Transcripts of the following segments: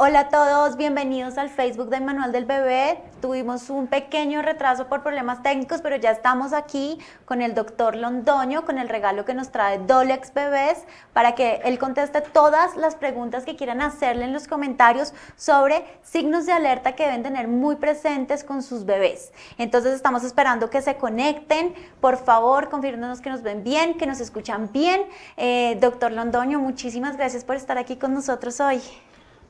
Hola a todos, bienvenidos al Facebook del Manual del Bebé. Tuvimos un pequeño retraso por problemas técnicos, pero ya estamos aquí con el doctor Londoño, con el regalo que nos trae Dolex Bebés, para que él conteste todas las preguntas que quieran hacerle en los comentarios sobre signos de alerta que deben tener muy presentes con sus bebés. Entonces estamos esperando que se conecten. Por favor, confírmenos que nos ven bien, que nos escuchan bien. Doctor Londoño, muchísimas gracias por estar aquí con nosotros hoy.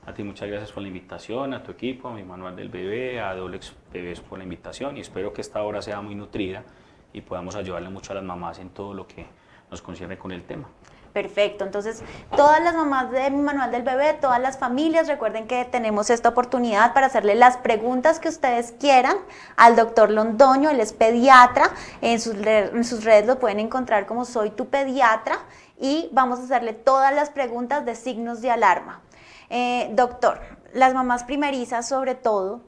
A ti muchas gracias por la invitación, a tu equipo, a mi Manual del Bebé, a Dolex Bebés por la invitación y espero que esta hora sea muy nutrida y podamos ayudarle mucho a las mamás en todo lo que nos concierne con el tema. Perfecto, entonces todas las mamás de mi Manual del Bebé, todas las familias, recuerden que tenemos esta oportunidad para hacerle las preguntas que ustedes quieran al doctor Londoño. Él es pediatra, en sus redes lo pueden encontrar como Soy tu Pediatra y vamos a hacerle todas las preguntas de signos de alarma. Doctor, las mamás primerizas sobre todo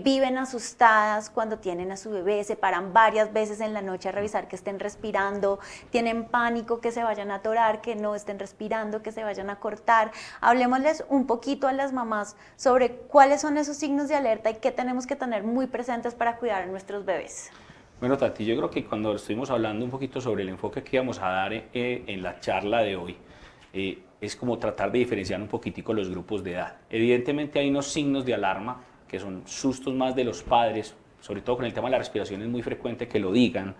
viven asustadas cuando tienen a su bebé, se paran varias veces en la noche a revisar que estén respirando, tienen pánico que se vayan a atorar, que no estén respirando, que se vayan a cortar. Hablemosles un poquito a las mamás sobre cuáles son esos signos de alerta y qué tenemos que tener muy presentes para cuidar a nuestros bebés. Bueno, Tati, yo creo que cuando estuvimos hablando un poquito sobre el enfoque que íbamos a dar en la charla de hoy, es como tratar de diferenciar un poquitico los grupos de edad. Evidentemente hay unos signos de alarma que son sustos más de los padres, sobre todo con el tema de la respiración es muy frecuente que lo digan,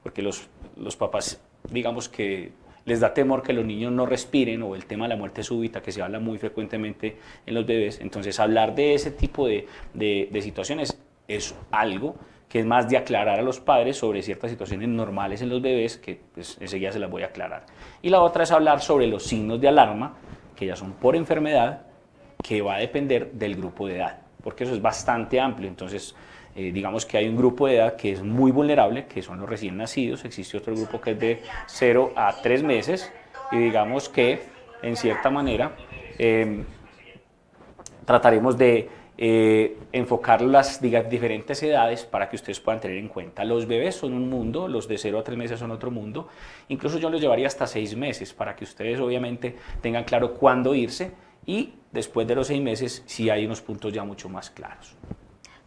porque los papás, digamos que les da temor que los niños no respiren, o el tema de la muerte súbita que se habla muy frecuentemente en los bebés. Entonces hablar de ese tipo de situaciones es algo que es más de aclarar a los padres sobre ciertas situaciones normales en los bebés, que pues, enseguida se las voy a aclarar. Y la otra es hablar sobre los signos de alarma, que ya son por enfermedad, que va a depender del grupo de edad, porque eso es bastante amplio. Entonces, digamos que hay un grupo de edad que es muy vulnerable, que son los recién nacidos. Existe otro grupo que es de 0 a 3 meses, y digamos que, en cierta manera, trataremos de enfocar las diferentes edades para que ustedes puedan tener en cuenta. Los bebés son un mundo, los de 0 a 3 meses son otro mundo, incluso yo los llevaría hasta 6 meses para que ustedes obviamente tengan claro cuándo irse, y después de los 6 meses sí hay unos puntos ya mucho más claros.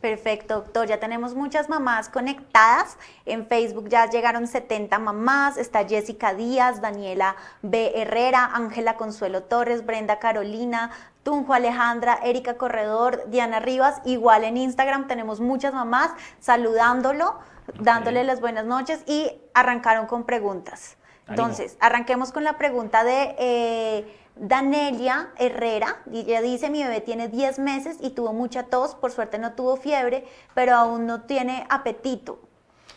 Perfecto, doctor. Ya tenemos muchas mamás conectadas. En Facebook ya llegaron 70 mamás. Está Jessica Díaz, Daniela B. Herrera, Ángela Consuelo Torres, Brenda Carolina, Tunjo Alejandra, Erika Corredor, Diana Rivas. Igual en Instagram tenemos muchas mamás saludándolo, dándole las buenas noches y arrancaron con preguntas. Entonces, arranquemos con la pregunta de Danelia Herrera. Ella dice: mi bebé tiene 10 meses y tuvo mucha tos, por suerte no tuvo fiebre, pero aún no tiene apetito.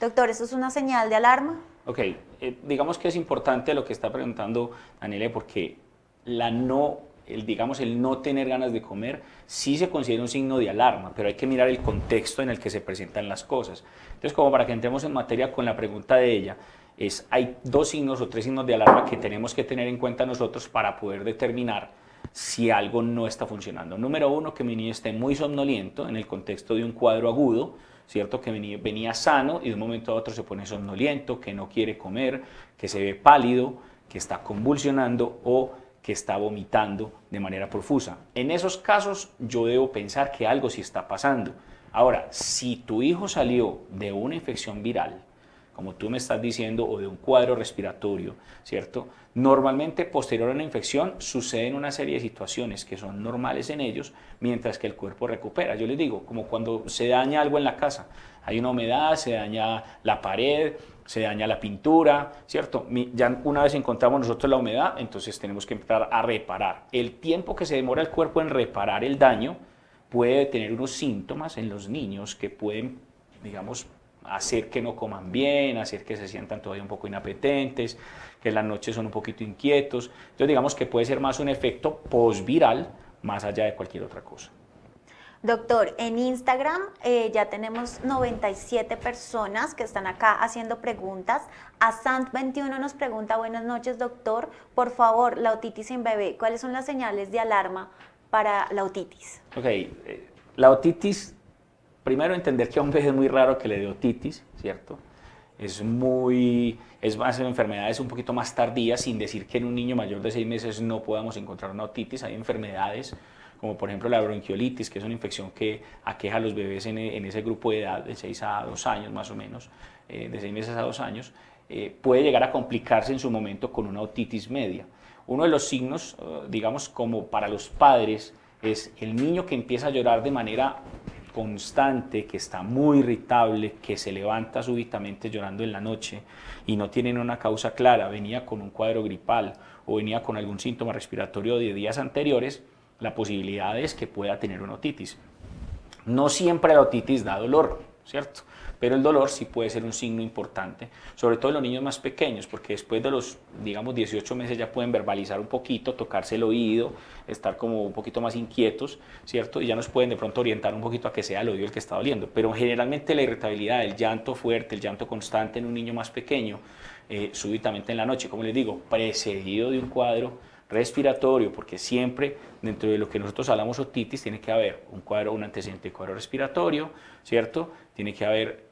Doctor, ¿eso es una señal de alarma? Ok, digamos que es importante lo que está preguntando Daniela, porque digamos, el no tener ganas de comer sí se considera un signo de alarma, pero hay que mirar el contexto en el que se presentan las cosas. Entonces, como para que entremos en materia con la pregunta de ella, hay 2 signos o 3 signos de alarma que tenemos que tener en cuenta nosotros para poder determinar si algo no está funcionando. Número 1, que mi niño esté muy somnoliento en el contexto de un cuadro agudo, ¿cierto? Que venía sano y de un momento a otro se pone somnoliento, que no quiere comer, que se ve pálido, que está convulsionando o que está vomitando de manera profusa. En esos casos yo debo pensar que algo sí está pasando. Ahora, si tu hijo salió de una infección viral, como tú me estás diciendo, o de un cuadro respiratorio, ¿cierto? Normalmente, posterior a una infección, suceden una serie de situaciones que son normales en ellos, mientras que el cuerpo recupera. Yo les digo, como cuando se daña algo en la casa, hay una humedad, se daña la pared, se daña la pintura, ¿cierto? Ya una vez encontramos nosotros la humedad, entonces tenemos que empezar a reparar. El tiempo que se demora el cuerpo en reparar el daño puede tener unos síntomas en los niños que pueden, digamos, hacer que no coman bien, hacer que se sientan todavía un poco inapetentes, que en las noches son un poquito inquietos. Entonces digamos que puede ser más un efecto postviral más allá de cualquier otra cosa. Doctor, en Instagram ya tenemos 97 personas que están acá haciendo preguntas. A Sant21 nos pregunta: buenas noches, doctor, por favor, la otitis en bebé, ¿cuáles son las señales de alarma para la otitis? Ok, la otitis, primero entender que a un bebé es muy raro que le dé otitis, ¿cierto? Es más en enfermedades un poquito más tardías, sin decir que en un niño mayor de 6 meses no podamos encontrar una otitis. Hay enfermedades como por ejemplo la bronquiolitis, que es una infección que aqueja a los bebés en ese grupo de edad de 6 a 2 años más o menos, de 6 meses a 2 años, puede llegar a complicarse en su momento con una otitis media. Uno de los signos, digamos, como para los padres, es el niño que empieza a llorar de manera constante, que está muy irritable, que se levanta súbitamente llorando en la noche y no tienen una causa clara, venía con un cuadro gripal o venía con algún síntoma respiratorio de días anteriores, la posibilidad es que pueda tener una otitis. No siempre la otitis da dolor, ¿cierto? Pero el dolor sí puede ser un signo importante, sobre todo en los niños más pequeños, porque después de los, digamos, 18 meses ya pueden verbalizar un poquito, tocarse el oído, estar como un poquito más inquietos, ¿cierto? Y ya nos pueden de pronto orientar un poquito a que sea el oído el que está doliendo. Pero generalmente la irritabilidad, el llanto fuerte, el llanto constante en un niño más pequeño, súbitamente en la noche, como les digo, precedido de un cuadro respiratorio, porque siempre dentro de lo que nosotros hablamos otitis tiene que haber un antecedente de cuadro respiratorio, ¿cierto? Tiene que haber,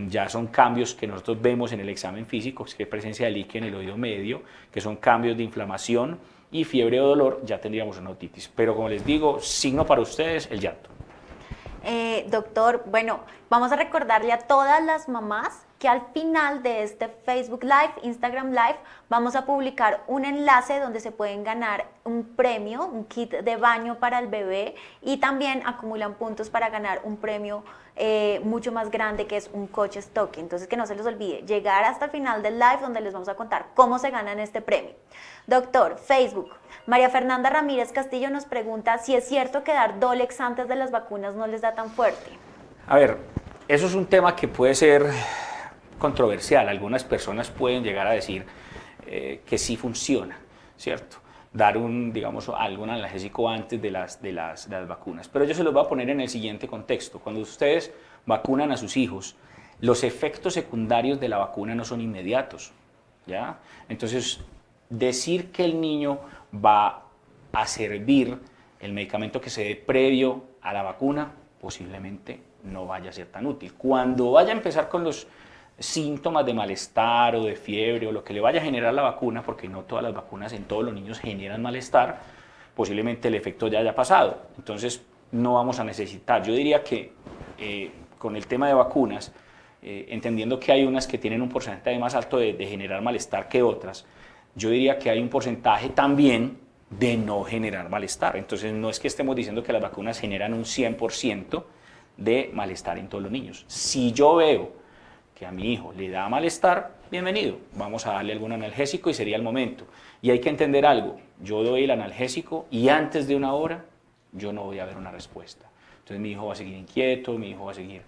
ya son cambios que nosotros vemos en el examen físico, que es presencia de líquido en el oído medio, que son cambios de inflamación y fiebre o dolor, ya tendríamos una otitis. Pero como les digo, signo para ustedes, el llanto. Doctor, bueno, vamos a recordarle a todas las mamás que al final de este Facebook Live, Instagram Live, vamos a publicar un enlace donde se pueden ganar un premio, un kit de baño para el bebé y también acumulan puntos para ganar un premio mucho más grande que es un coche Stokke. Entonces que no se les olvide llegar hasta el final del live donde les vamos a contar cómo se ganan este premio. Doctor, Facebook, María Fernanda Ramírez Castillo nos pregunta si es cierto que dar Dolex antes de las vacunas no les da tan fuerte. A ver, eso es un tema que puede ser controversial. Algunas personas pueden llegar a decir que sí funciona, ¿cierto? Dar algún analgésico antes de las vacunas. Pero yo se los voy a poner en el siguiente contexto. Cuando ustedes vacunan a sus hijos, los efectos secundarios de la vacuna no son inmediatos, ¿ya? Entonces, decir que el niño va a servir el medicamento que se dé previo a la vacuna, posiblemente no vaya a ser tan útil. Cuando vaya a empezar con los síntomas de malestar o de fiebre o lo que le vaya a generar la vacuna, porque no todas las vacunas en todos los niños generan malestar, posiblemente el efecto ya haya pasado. Entonces no vamos a necesitar. Yo diría que con el tema de vacunas, entendiendo que hay unas que tienen un porcentaje más alto de generar malestar que otras, yo diría que hay un porcentaje también de no generar malestar. Entonces no es que estemos diciendo que las vacunas generan un 100% de malestar en todos los niños. Si yo veo que a mi hijo le da malestar, bienvenido, vamos a darle algún analgésico y sería el momento. Y hay que entender algo, yo doy el analgésico y antes de una hora yo no voy a ver una respuesta. Entonces mi hijo va a seguir inquieto, mi hijo va a seguir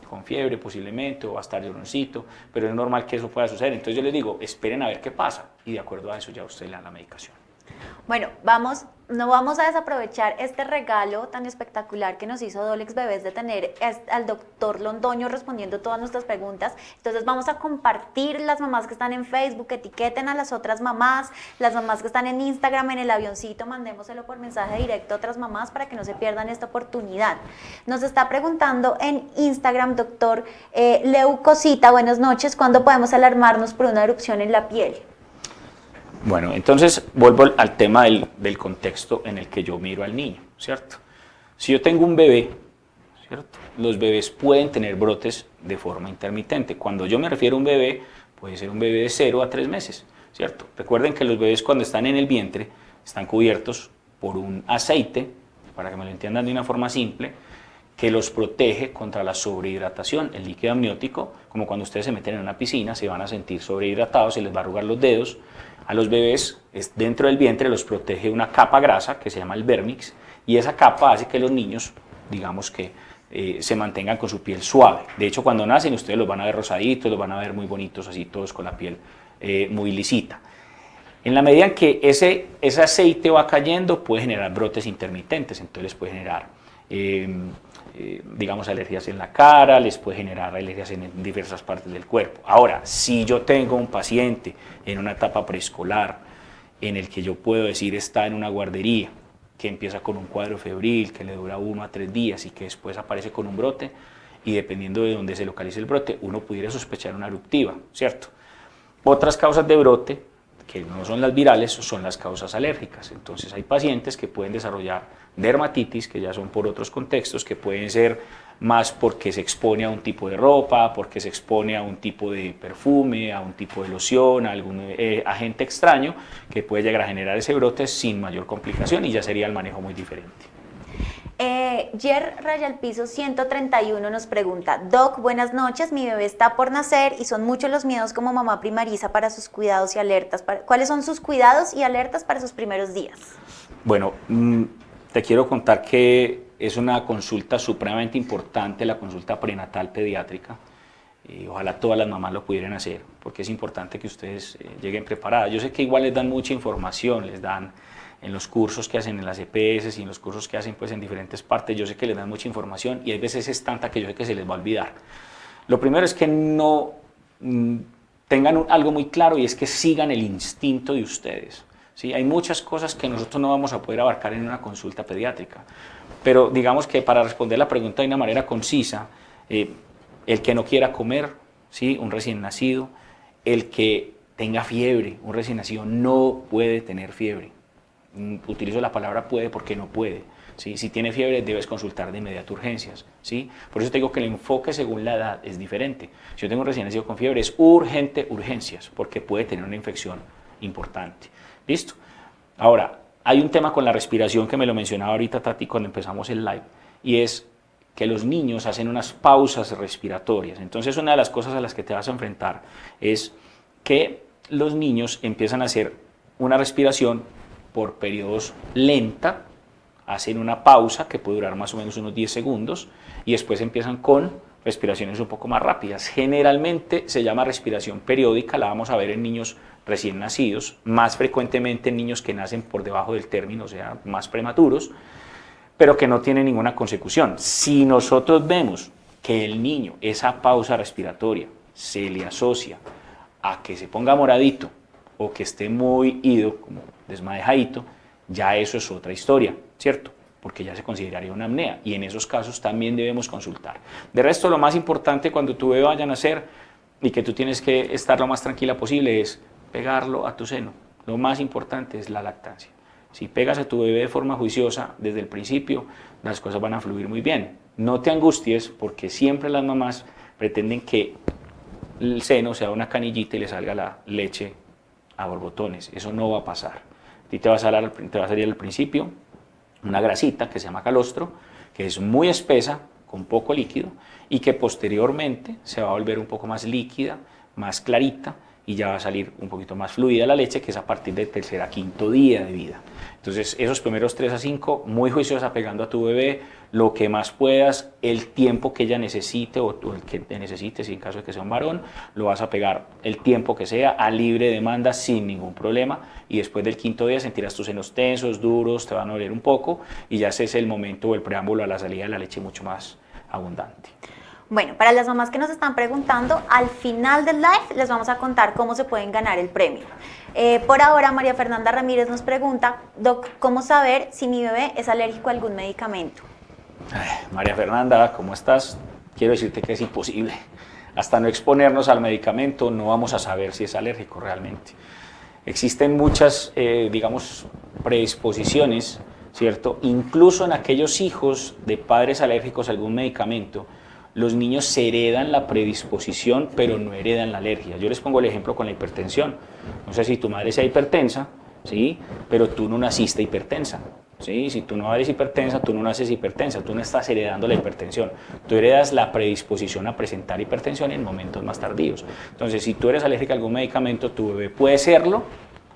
con fiebre posiblemente, o va a estar lloroncito, pero es normal que eso pueda suceder. Entonces yo les digo, esperen a ver qué pasa y de acuerdo a eso ya usted le da la medicación. Bueno, no vamos a desaprovechar este regalo tan espectacular que nos hizo Dolex Bebés de tener al doctor Londoño respondiendo todas nuestras preguntas. Entonces vamos a compartir las mamás que están en Facebook, etiqueten a las otras mamás, las mamás que están en Instagram, en el avioncito, mandémoselo por mensaje directo a otras mamás para que no se pierdan esta oportunidad. Nos está preguntando en Instagram, doctor Leucosita, buenas noches, ¿cuándo podemos alarmarnos por una erupción en la piel? Bueno, entonces vuelvo al tema del contexto en el que yo miro al niño, ¿cierto? Si yo tengo un bebé, ¿cierto? Los bebés pueden tener brotes de forma intermitente. Cuando yo me refiero a un bebé, puede ser un bebé de 0 a 3 meses, ¿cierto? Recuerden que los bebés cuando están en el vientre están cubiertos por un aceite, para que me lo entiendan de una forma simple, que los protege contra la sobrehidratación. El líquido amniótico, como cuando ustedes se meten en una piscina, se van a sentir sobrehidratados, se les va a arrugar los dedos. A los bebés, dentro del vientre, los protege una capa grasa que se llama el vernix, y esa capa hace que los niños, digamos que se mantengan con su piel suave. De hecho, cuando nacen, ustedes los van a ver rosaditos, los van a ver muy bonitos, así todos con la piel muy lisita. En la medida en que ese aceite va cayendo, puede generar brotes intermitentes, entonces les puede generar digamos, alergias en la cara, les puede generar alergias en diversas partes del cuerpo. Ahora, si yo tengo un paciente en una etapa preescolar, en el que yo puedo decir está en una guardería, que empieza con un cuadro febril, que le dura 1 a 3 días y que después aparece con un brote, y dependiendo de dónde se localice el brote, uno pudiera sospechar una eruptiva, ¿cierto? Otras causas de brote que no son las virales, son las causas alérgicas. Entonces hay pacientes que pueden desarrollar dermatitis, que ya son por otros contextos, que pueden ser más porque se expone a un tipo de ropa, porque se expone a un tipo de perfume, a un tipo de loción, a algún agente extraño que puede llegar a generar ese brote sin mayor complicación y ya sería el manejo muy diferente. Jer Rayalpiso 131 nos pregunta: Doc, buenas noches, mi bebé está por nacer y son muchos los miedos como mamá primariza para sus cuidados y alertas. ¿Cuáles son sus cuidados y alertas para sus primeros días? Bueno, te quiero contar que es una consulta supremamente importante, la consulta prenatal pediátrica. Ojalá todas las mamás lo pudieran hacer, porque es importante que ustedes lleguen preparadas. Yo sé que igual les dan mucha información, les dan en los cursos que hacen en las EPS y en los cursos que hacen pues en diferentes partes, yo sé que les dan mucha información y hay veces es tanta que yo sé que se les va a olvidar. Lo primero es que no tengan algo muy claro y es que sigan el instinto de ustedes. ¿Sí? Hay muchas cosas que nosotros no vamos a poder abarcar en una consulta pediátrica, pero digamos que para responder la pregunta de una manera concisa, el que no quiera comer, ¿sí? Un recién nacido, el que tenga fiebre, un recién nacido no puede tener fiebre. Utilizo la palabra puede porque no puede. ¿Sí? Si tiene fiebre debes consultar de inmediato urgencias. ¿Sí? Por eso te digo que el enfoque según la edad es diferente. Si yo tengo un recién nacido con fiebre es urgente urgencias porque puede tener una infección importante. ¿Listo? Ahora, hay un tema con la respiración que me lo mencionaba ahorita Tati cuando empezamos el live y es que los niños hacen unas pausas respiratorias. Entonces una de las cosas a las que te vas a enfrentar es que los niños empiezan a hacer una respiración por periodos lenta, hacen una pausa que puede durar más o menos unos 10 segundos y después empiezan con respiraciones un poco más rápidas. Generalmente se llama respiración periódica, la vamos a ver en niños recién nacidos, más frecuentemente en niños que nacen por debajo del término, o sea, más prematuros, pero que no tienen ninguna consecución. Si nosotros vemos que el niño, esa pausa respiratoria, se le asocia a que se ponga moradito o que esté muy ido, como desmadejadito, ya eso es otra historia, ¿cierto? Porque ya se consideraría una apnea y en esos casos también debemos consultar. De resto, lo más importante cuando tu bebé vaya a nacer y que tú tienes que estar lo más tranquila posible es pegarlo a tu seno. Lo más importante es la lactancia. Si pegas a tu bebé de forma juiciosa desde el principio, las cosas van a fluir muy bien. No te angusties porque siempre las mamás pretenden que el seno sea una canillita y le salga la leche a borbotones. Eso no va a pasar. A ti te va a salir al principio una grasita que se llama calostro, que es muy espesa, con poco líquido, y que posteriormente se va a volver un poco más líquida, más clarita, y ya va a salir un poquito más fluida la leche, que es a partir del tercer a quinto día de vida. Entonces, esos primeros 3 a 5, muy juiciosa pegando a tu bebé, lo que más puedas, el tiempo que ella necesite o el que te necesite, si en caso de que sea un varón, lo vas a pegar el tiempo que sea, a libre demanda, sin ningún problema, y después del quinto día sentirás tus senos tensos, duros, te van a doler un poco, y ya ese es el momento o el preámbulo a la salida de la leche mucho más abundante. Bueno, para las mamás que nos están preguntando, al final del live les vamos a contar cómo se pueden ganar el premio. Por ahora, María Fernanda Ramírez nos pregunta: Doc, ¿cómo saber si mi bebé es alérgico a algún medicamento? María Fernanda, ¿cómo estás? Quiero decirte que es imposible. Hasta no exponernos al medicamento no vamos a saber si es alérgico realmente. Existen muchas, digamos, predisposiciones, ¿cierto? Incluso en aquellos hijos de padres alérgicos a algún medicamento, los niños se heredan la predisposición, pero no heredan la alergia. Yo les pongo el ejemplo con la hipertensión. No sé si tu madre sea hipertensa, ¿sí? Pero tú no naciste hipertensa. ¿Sí? Si tú no eres hipertensa, tú no naces hipertensa, tú no estás heredando la hipertensión. Tú heredas la predisposición a presentar hipertensión en momentos más tardíos. Entonces, si tú eres alérgica a algún medicamento, tu bebé puede serlo,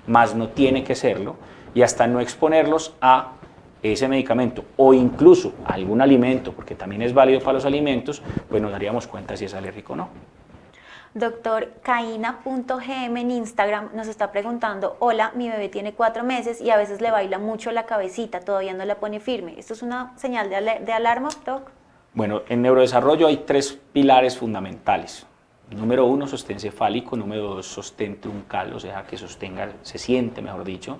más no tiene que serlo, y hasta no exponerlos a ese medicamento o incluso algún alimento, porque también es válido para los alimentos, pues nos daríamos cuenta si es alérgico o no. Doctor Caína.gm en Instagram nos está preguntando: hola, mi bebé tiene 4 meses y a veces le baila mucho la cabecita, todavía no la pone firme. ¿Esto es una señal de alarma, Doc? Bueno, en neurodesarrollo hay 3 pilares fundamentales. Número 1, sostén cefálico. Número 2, sostén truncal, o sea, que sostenga, se siente, mejor dicho.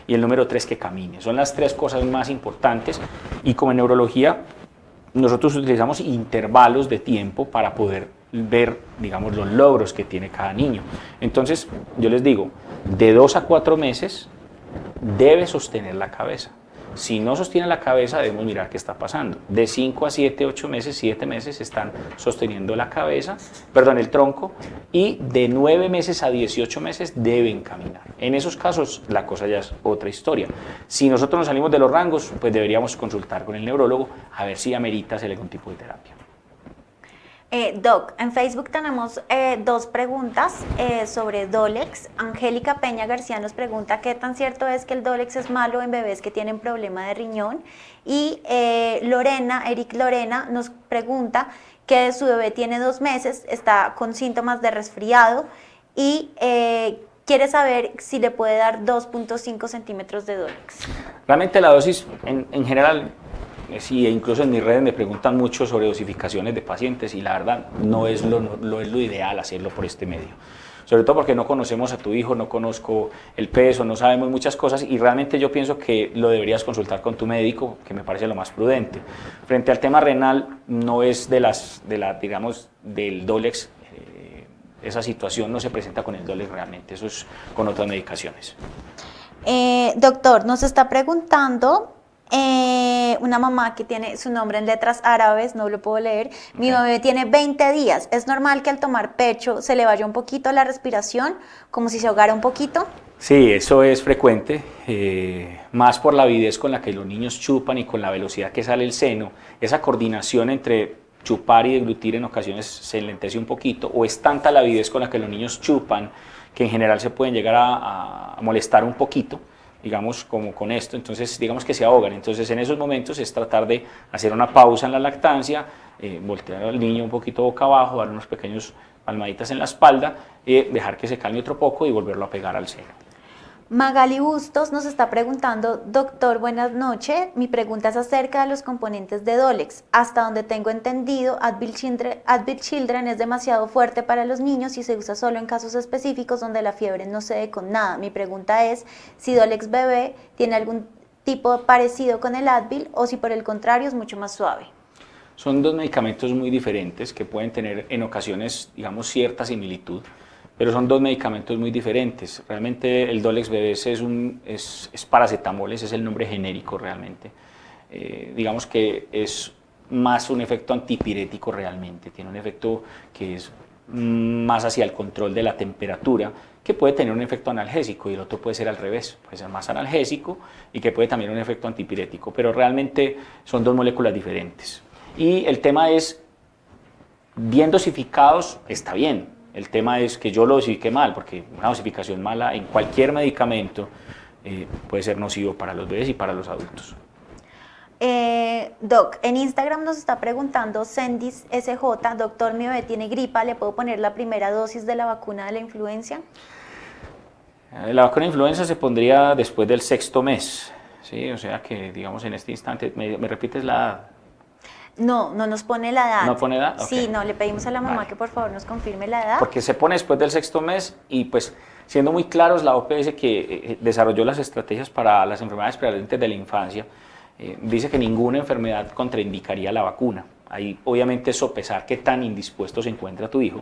Y el número 3, que camine. Son las 3 cosas más importantes y como en neurología nosotros utilizamos intervalos de tiempo para poder ver, digamos, los logros que tiene cada niño. Entonces, yo les digo, de 2 a 4 meses debe sostener la cabeza. Si no sostiene la cabeza, debemos mirar qué está pasando. De 5 a 7, 8 meses, 7 meses están sosteniendo la cabeza, perdón, el tronco, y de 9 meses a 18 meses deben caminar. En esos casos, la cosa ya es otra historia. Si nosotros nos salimos de los rangos, pues deberíamos consultar con el neurólogo a ver si amerita hacer algún tipo de terapia. Doc, en Facebook tenemos 2 preguntas sobre Dolex. Angélica Peña García nos pregunta qué tan cierto es que el Dolex es malo en bebés que tienen problema de riñón. Y Eric Lorena nos pregunta que su bebé tiene 2 meses, está con síntomas de resfriado y quiere saber si le puede dar 2.5 centímetros de Dolex. Realmente la dosis en general... Sí, incluso en mis redes me preguntan mucho sobre dosificaciones de pacientes y la verdad no es lo ideal hacerlo por este medio. Sobre todo porque no conocemos a tu hijo, no conozco el peso, no sabemos muchas cosas y realmente yo pienso que lo deberías consultar con tu médico, que me parece lo más prudente. Frente al tema renal, no es digamos, del Dolex, esa situación no se presenta con el Dolex realmente, eso es con otras medicaciones. Doctor, nos está preguntando... una mamá que tiene su nombre en letras árabes, no lo puedo leer. Mi bebé tiene 20 días. ¿Es normal que al tomar pecho se le vaya un poquito la respiración, como si se ahogara un poquito? Sí, eso es frecuente, más por la avidez con la que los niños chupan y con la velocidad que sale el seno. Esa coordinación entre chupar y deglutir en ocasiones se enlentece un poquito, o es tanta la avidez con la que los niños chupan que en general se pueden llegar a molestar un poquito, digamos, como con esto, entonces digamos que se ahogan. Entonces en esos momentos es tratar de hacer una pausa en la lactancia, voltear al niño un poquito boca abajo, dar unos pequeños palmaditas en la espalda, dejar que se calme otro poco y volverlo a pegar al seno. Magali Bustos nos está preguntando, doctor, buenas noches, mi pregunta es acerca de los componentes de Dolex. Hasta donde tengo entendido, Advil Children es demasiado fuerte para los niños y se usa solo en casos específicos donde la fiebre no cede con nada. Mi pregunta es si Dolex bebé tiene algún tipo parecido con el Advil o si por el contrario es mucho más suave. Son 2 medicamentos muy diferentes que pueden tener en ocasiones, digamos, cierta similitud, pero son 2 medicamentos muy diferentes. Realmente el Dolex bebé es paracetamol, ese es el nombre genérico realmente. Digamos que es más un efecto antipirético realmente, tiene un efecto que es más hacia el control de la temperatura, que puede tener un efecto analgésico, y el otro puede ser al revés, puede ser más analgésico y que puede también un efecto antipirético, pero realmente son 2 moléculas diferentes. Y el tema es, bien dosificados está bien. El tema es que yo lo dosifique mal, porque una dosificación mala en cualquier medicamento puede ser nocivo para los bebés y para los adultos. Doc, en Instagram nos está preguntando Sendis SJ, doctor, mi bebé tiene gripa, ¿le puedo poner la primera dosis de la vacuna de la influenza? La vacuna de influenza se pondría después del 6º mes, ¿sí? O sea que, digamos, en este instante, ¿me repites la edad? No, no nos pone la edad. ¿No pone edad? Okay. Sí, no, le pedimos a la mamá que por favor nos confirme la edad. Porque se pone después del 6º mes y pues siendo muy claros, la OPS que desarrolló las estrategias para las enfermedades prevalentes de la infancia, dice que ninguna enfermedad contraindicaría la vacuna. Ahí obviamente sopesar qué tan indispuesto se encuentra tu hijo,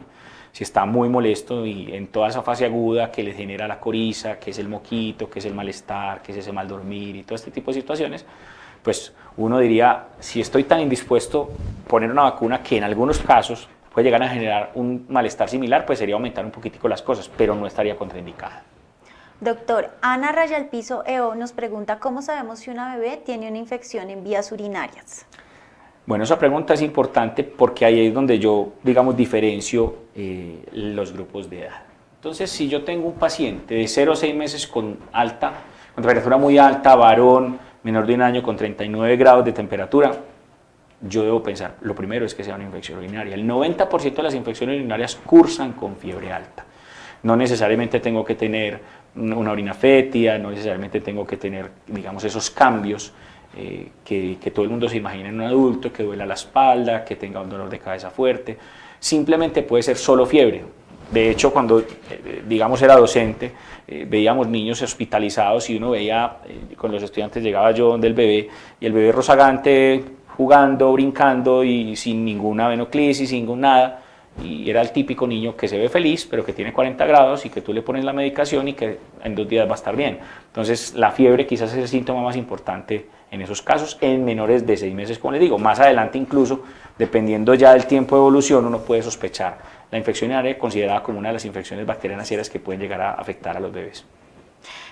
si está muy molesto y en toda esa fase aguda que le genera la coriza, que es el moquito, que es el malestar, que es ese mal dormir y todo este tipo de situaciones, pues uno diría, si estoy tan indispuesto, poner una vacuna que en algunos casos puede llegar a generar un malestar similar, pues sería aumentar un poquitico las cosas, pero no estaría contraindicada. Doctor, Ana Rayalpizo EO nos pregunta, ¿cómo sabemos si una bebé tiene una infección en vías urinarias? Bueno, esa pregunta es importante porque ahí es donde yo, digamos, diferencio los grupos de edad. Entonces, si yo tengo un paciente de 0 a 6 meses con temperatura muy alta, varón, menor de 1 año con 39 grados de temperatura, yo debo pensar, lo primero es que sea una infección urinaria. El 90% de las infecciones urinarias cursan con fiebre alta. No necesariamente tengo que tener una orina fétida, no necesariamente tengo que tener, digamos, esos cambios que todo el mundo se imagina en un adulto, que duela la espalda, que tenga un dolor de cabeza fuerte. Simplemente puede ser solo fiebre. De hecho, cuando, digamos, era docente, veíamos niños hospitalizados y uno veía, con los estudiantes llegaba yo donde el bebé, y el bebé rozagante, jugando, brincando y sin ninguna venoclisis, sin ningún nada. Y era el típico niño que se ve feliz, pero que tiene 40 grados y que tú le pones la medicación y que en 2 días va a estar bien. Entonces, la fiebre quizás es el síntoma más importante en esos casos, en menores de 6 meses, como les digo. Más adelante incluso, dependiendo ya del tiempo de evolución, uno puede sospechar la infección urinaria, considerada como una de las infecciones bacterianas serias que pueden llegar a afectar a los bebés.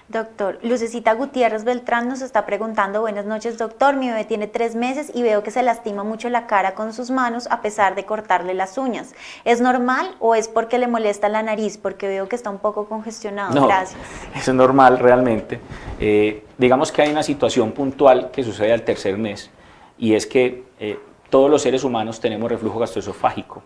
Doctor, Lucecita Gutiérrez Beltrán nos está preguntando: buenas noches, doctor, mi bebé tiene 3 meses y veo que se lastima mucho la cara con sus manos a pesar de cortarle las uñas. ¿Es normal o es porque le molesta la nariz? Porque veo que está un poco congestionado. No, gracias. eso es normal realmente. Digamos que hay una situación puntual que sucede al 3er mes, y es que todos los seres humanos tenemos reflujo gastroesofágico.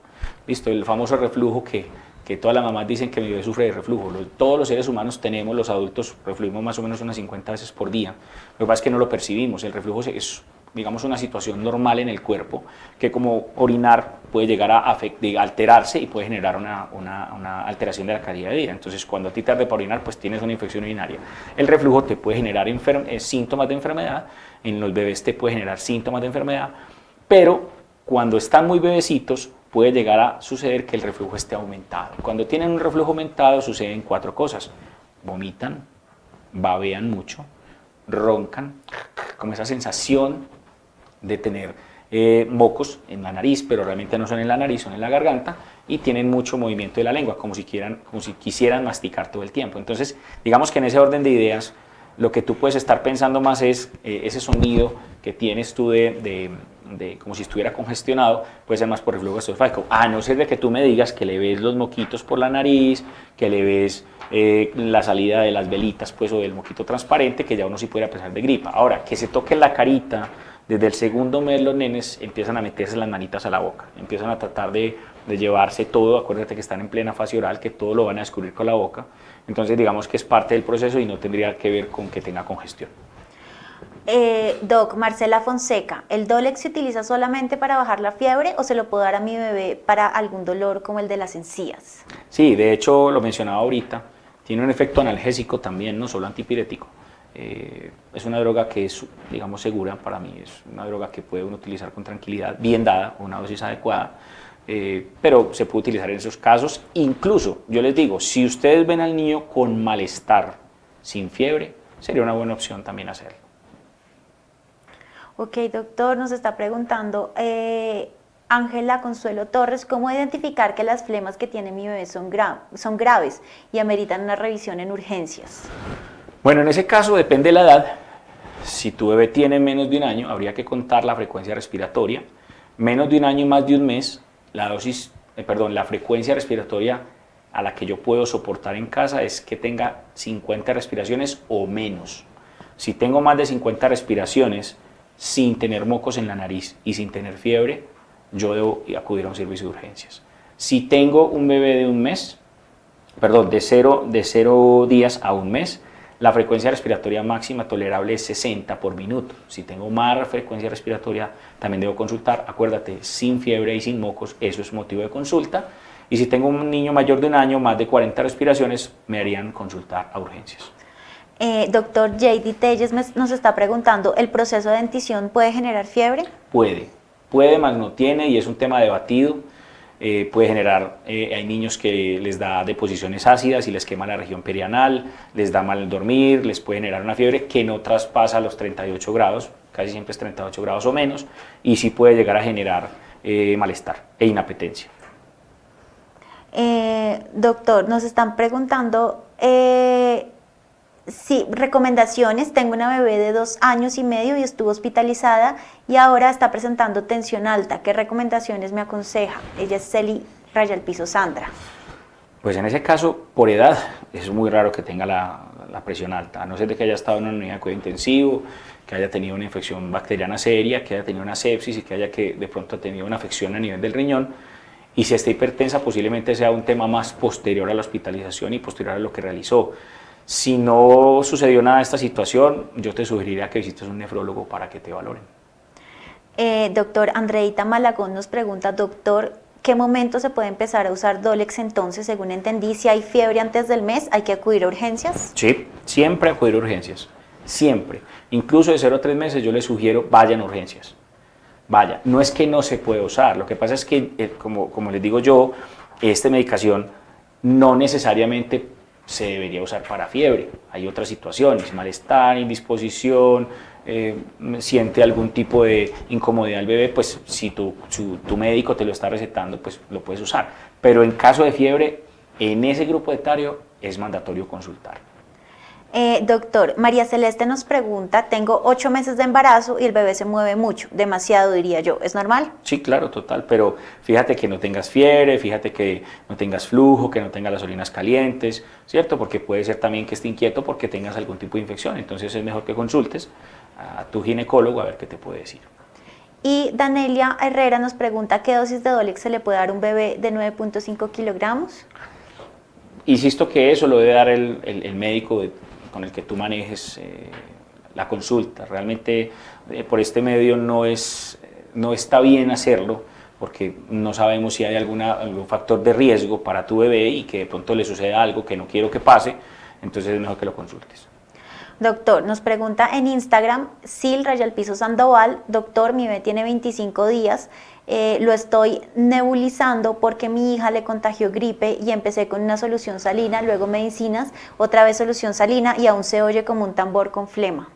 ¿Listo? El famoso reflujo que todas las mamás dicen que mi bebé sufre de reflujo. Todos los seres humanos tenemos, los adultos refluimos más o menos unas 50 veces por día. Lo que pasa es que no lo percibimos. El reflujo es, digamos, una situación normal en el cuerpo que, como orinar, puede llegar a alterarse y puede generar una alteración de la calidad de vida. Entonces, cuando a ti te arde para orinar, pues tienes una infección urinaria. El reflujo te puede generar síntomas de enfermedad. En los bebés te puede generar síntomas de enfermedad, pero cuando están muy bebecitos, puede llegar a suceder que el reflujo esté aumentado. Cuando tienen un reflujo aumentado suceden 4 cosas: vomitan, babean mucho, roncan, como esa sensación de tener mocos en la nariz, pero realmente no son en la nariz, son en la garganta, y tienen mucho movimiento de la lengua, como si quisieran masticar todo el tiempo. Entonces, digamos que en ese orden de ideas, lo que tú puedes estar pensando más es ese sonido que tienes tú como si estuviera congestionado, puede ser más por reflujo gastroesofágico, a no ser de que tú me digas que le ves los moquitos por la nariz, que le ves la salida de las velitas, pues, o del moquito transparente, que ya uno sí pudiera pensar de gripa. Ahora, que se toque la carita, desde el 2.º mes los nenes empiezan a meterse las manitas a la boca, empiezan a tratar de llevarse todo. Acuérdate que están en plena fase oral, que todo lo van a descubrir con la boca. Entonces, digamos que es parte del proceso y no tendría que ver con que tenga congestión. Doc, Marcela Fonseca, ¿el Dolex se utiliza solamente para bajar la fiebre o se lo puedo dar a mi bebé para algún dolor como el de las encías? Sí, de hecho lo mencionaba ahorita, tiene un efecto analgésico también, no solo antipirético. Es una droga que es, digamos, segura para mí, es una droga que puede uno utilizar con tranquilidad, bien dada, una dosis adecuada, pero se puede utilizar en esos casos. Incluso, yo les digo, si ustedes ven al niño con malestar, sin fiebre, sería una buena opción también hacerlo. Ok, doctor, nos está preguntando Ángela Consuelo Torres: ¿cómo identificar que las flemas que tiene mi bebé son graves y ameritan una revisión en urgencias? Bueno, en ese caso depende de la edad. Si tu bebé tiene menos de 1 año, habría que contar la frecuencia respiratoria. Menos de 1 año y más de 1 mes, la frecuencia respiratoria a la que yo puedo soportar en casa es que tenga 50 respiraciones o menos. Si tengo más de 50 respiraciones sin tener mocos en la nariz y sin tener fiebre, yo debo acudir a un servicio de urgencias. Si tengo un bebé de 1 mes, de 0 días a 1 mes, la frecuencia respiratoria máxima tolerable es 60 por minuto. Si tengo más frecuencia respiratoria, también debo consultar. Acuérdate, sin fiebre y sin mocos, eso es motivo de consulta. Y si tengo un niño mayor de 1 año, más de 40 respiraciones, me harían consultar a urgencias. Doctor J.D. Telles nos está preguntando: ¿el proceso de dentición puede generar fiebre? Puede, más no tiene, y es un tema debatido. Puede generar, hay niños que les da deposiciones ácidas y les quema la región perianal, les da mal dormir, les puede generar una fiebre que no traspasa los 38 grados, casi siempre es 38 grados o menos, y sí puede llegar a generar malestar e inapetencia. Doctor, nos están preguntando sí, recomendaciones. Tengo una bebé de 2 años y medio y estuvo hospitalizada y ahora está presentando tensión alta. ¿Qué recomendaciones me aconseja? Ella es Celi Raya al Piso Sandra. Pues en ese caso, por edad, es muy raro que tenga la presión alta, a no ser de que haya estado en una unidad de cuidado intensivo, que haya tenido una infección bacteriana seria, que haya tenido una sepsis y que haya de pronto tenido una afección a nivel del riñón. Y si está hipertensa, posiblemente sea un tema más posterior a la hospitalización y posterior a lo que realizó. Si no sucedió nada de esta situación, yo te sugeriría que visites un nefrólogo para que te valoren. Doctor, Andreita Malagón nos pregunta: doctor, ¿qué momento se puede empezar a usar Dolex entonces? Según entendí, si hay fiebre antes del mes, ¿hay que acudir a urgencias? Sí, siempre acudir a urgencias, siempre. Incluso de 0 a 3 meses yo les sugiero vayan a urgencias. Vaya, no es que no se puede usar, lo que pasa es que, como les digo yo, esta medicación no necesariamente se debería usar para fiebre. Hay otras situaciones, malestar, indisposición, siente algún tipo de incomodidad al bebé, pues si tu médico te lo está recetando, pues lo puedes usar. Pero en caso de fiebre, en ese grupo etario es mandatorio consultar. Doctor, María Celeste nos pregunta, tengo 8 meses de embarazo y el bebé se mueve mucho, demasiado diría yo, ¿es normal? Sí, claro, total, pero fíjate que no tengas fiebre, fíjate que no tengas flujo, que no tengas las orinas calientes, ¿cierto? Porque puede ser también que esté inquieto porque tengas algún tipo de infección, entonces es mejor que consultes a tu ginecólogo a ver qué te puede decir. Y Danelia Herrera nos pregunta, ¿qué dosis de Dolex se le puede dar a un bebé de 9.5 kilogramos? Insisto que eso lo debe dar el médico con el que tú manejes la consulta. Realmente por este medio no está bien hacerlo porque no sabemos si hay algún factor de riesgo para tu bebé y que de pronto le suceda algo que no quiero que pase, entonces es mejor que lo consultes. Doctor, nos pregunta en Instagram, Sil_Piso Sandoval, doctor, mi bebé tiene 25 días, lo estoy nebulizando porque mi hija le contagió gripe y empecé con una solución salina, luego medicinas, otra vez solución salina y aún se oye como un tambor con flema.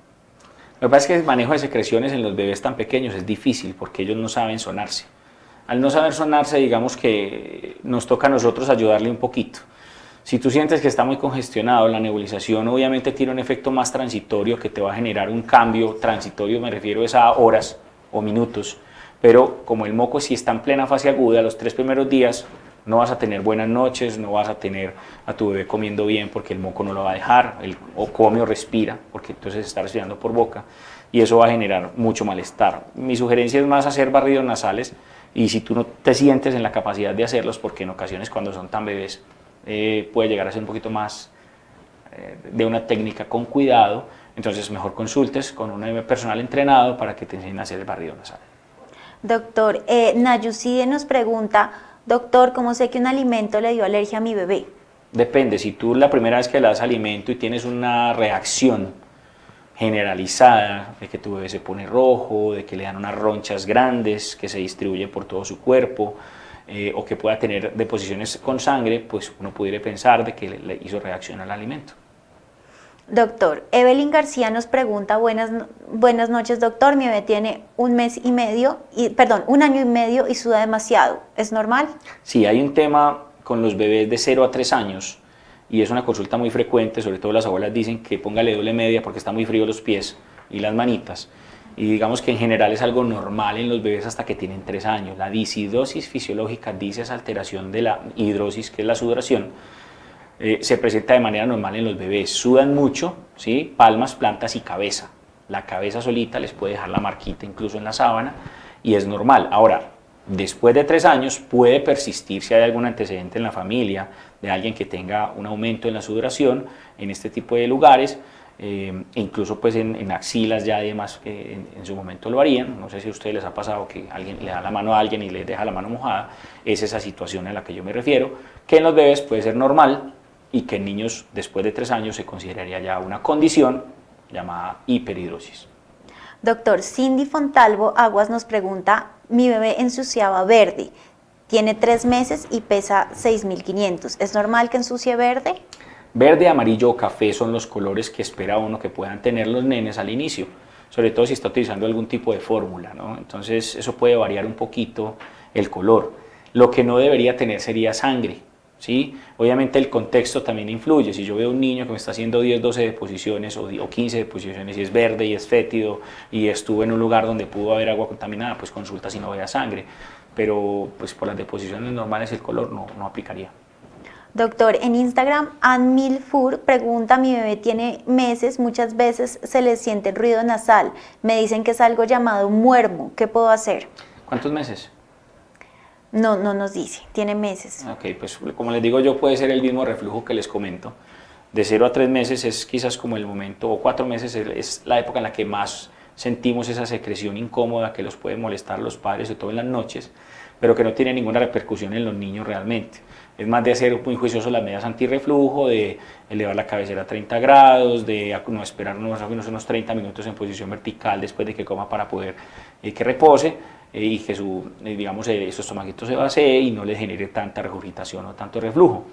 Lo que pasa es que el manejo de secreciones en los bebés tan pequeños es difícil porque ellos no saben sonarse. Al no saber sonarse, digamos que nos toca a nosotros ayudarle un poquito. Si tú sientes que está muy congestionado, la nebulización obviamente tiene un efecto más transitorio que te va a generar un cambio transitorio, me refiero a horas o minutos, pero como el moco sí está en plena fase aguda, los 3 primeros días no vas a tener buenas noches, no vas a tener a tu bebé comiendo bien porque el moco no lo va a dejar, o come o respira, porque entonces está respirando por boca, y eso va a generar mucho malestar. Mi sugerencia es más hacer barridos nasales, y si tú no te sientes en la capacidad de hacerlos, porque en ocasiones cuando son tan bebés, puede llegar a ser un poquito más de una técnica con cuidado, entonces mejor consultes con un personal entrenado para que te enseñen a hacer el barrido nasal. Doctor, Nayuside nos pregunta, doctor, ¿cómo sé que un alimento le dio alergia a mi bebé? Depende, si tú la primera vez que le das alimento y tienes una reacción generalizada de que tu bebé se pone rojo, de que le dan unas ronchas grandes que se distribuyen por todo su cuerpo, o que pueda tener deposiciones con sangre, pues uno pudiera pensar de que le hizo reacción al alimento. Doctor, Evelyn García nos pregunta, buenas noches doctor, mi bebé tiene un año y medio y suda demasiado, ¿es normal? Sí, hay un tema con los bebés de 0 a 3 años y es una consulta muy frecuente, sobre todo las abuelas dicen que póngale doble media porque está muy frío los pies y las manitas. Y digamos que en general es algo normal en los bebés hasta que tienen 3 años. La dishidrasis fisiológica, dice esa alteración de la hidrosis, que es la sudoración, se presenta de manera normal en los bebés. Sudan mucho, ¿sí? Palmas, plantas y cabeza. La cabeza solita les puede dejar la marquita incluso en la sábana y es normal. Ahora, después de 3 años puede persistir si hay algún antecedente en la familia de alguien que tenga un aumento en la sudoración en este tipo de lugares. Incluso pues en axilas ya además que en su momento lo harían, no sé si a ustedes les ha pasado que alguien le da la mano a alguien y les deja la mano mojada, es esa situación a la que yo me refiero, que en los bebés puede ser normal y que en niños después de 3 años se consideraría ya una condición llamada hiperhidrosis. Doctor, Cindy Fontalvo Aguas nos pregunta, mi bebé ensuciaba verde, tiene 3 meses y pesa 6.500, ¿es normal que ensucie verde? Verde, amarillo o café son los colores que espera uno que puedan tener los nenes al inicio, sobre todo si está utilizando algún tipo de fórmula, ¿no? Entonces eso puede variar un poquito el color. Lo que no debería tener sería sangre, ¿sí? Obviamente el contexto también influye. Si yo veo un niño que me está haciendo 10, 12 deposiciones o 15 deposiciones y es verde y es fétido y estuvo en un lugar donde pudo haber agua contaminada, pues consulta si no vea sangre. Pero pues por las deposiciones normales el color no aplicaría. Doctor, en Instagram, Anmilfur pregunta, mi bebé tiene meses, muchas veces se le siente ruido nasal, me dicen que es algo llamado muermo, ¿qué puedo hacer? ¿Cuántos meses? No nos dice, tiene meses. Ok, pues como les digo yo, puede ser el mismo reflujo que les comento. De 0 a 3 meses es quizás como el momento, o 4 meses es la época en la que más sentimos esa secreción incómoda que los puede molestar los padres, sobre todo en las noches, pero que no tiene ninguna repercusión en los niños realmente. Es más de hacer muy juicioso las medidas antirreflujo, de elevar la cabecera a 30 grados, de no esperar unos 30 minutos en posición vertical después de que coma para poder que repose. y que digamos, su estomaguito se vacíe y no le genere tanta regurgitación o tanto reflujo.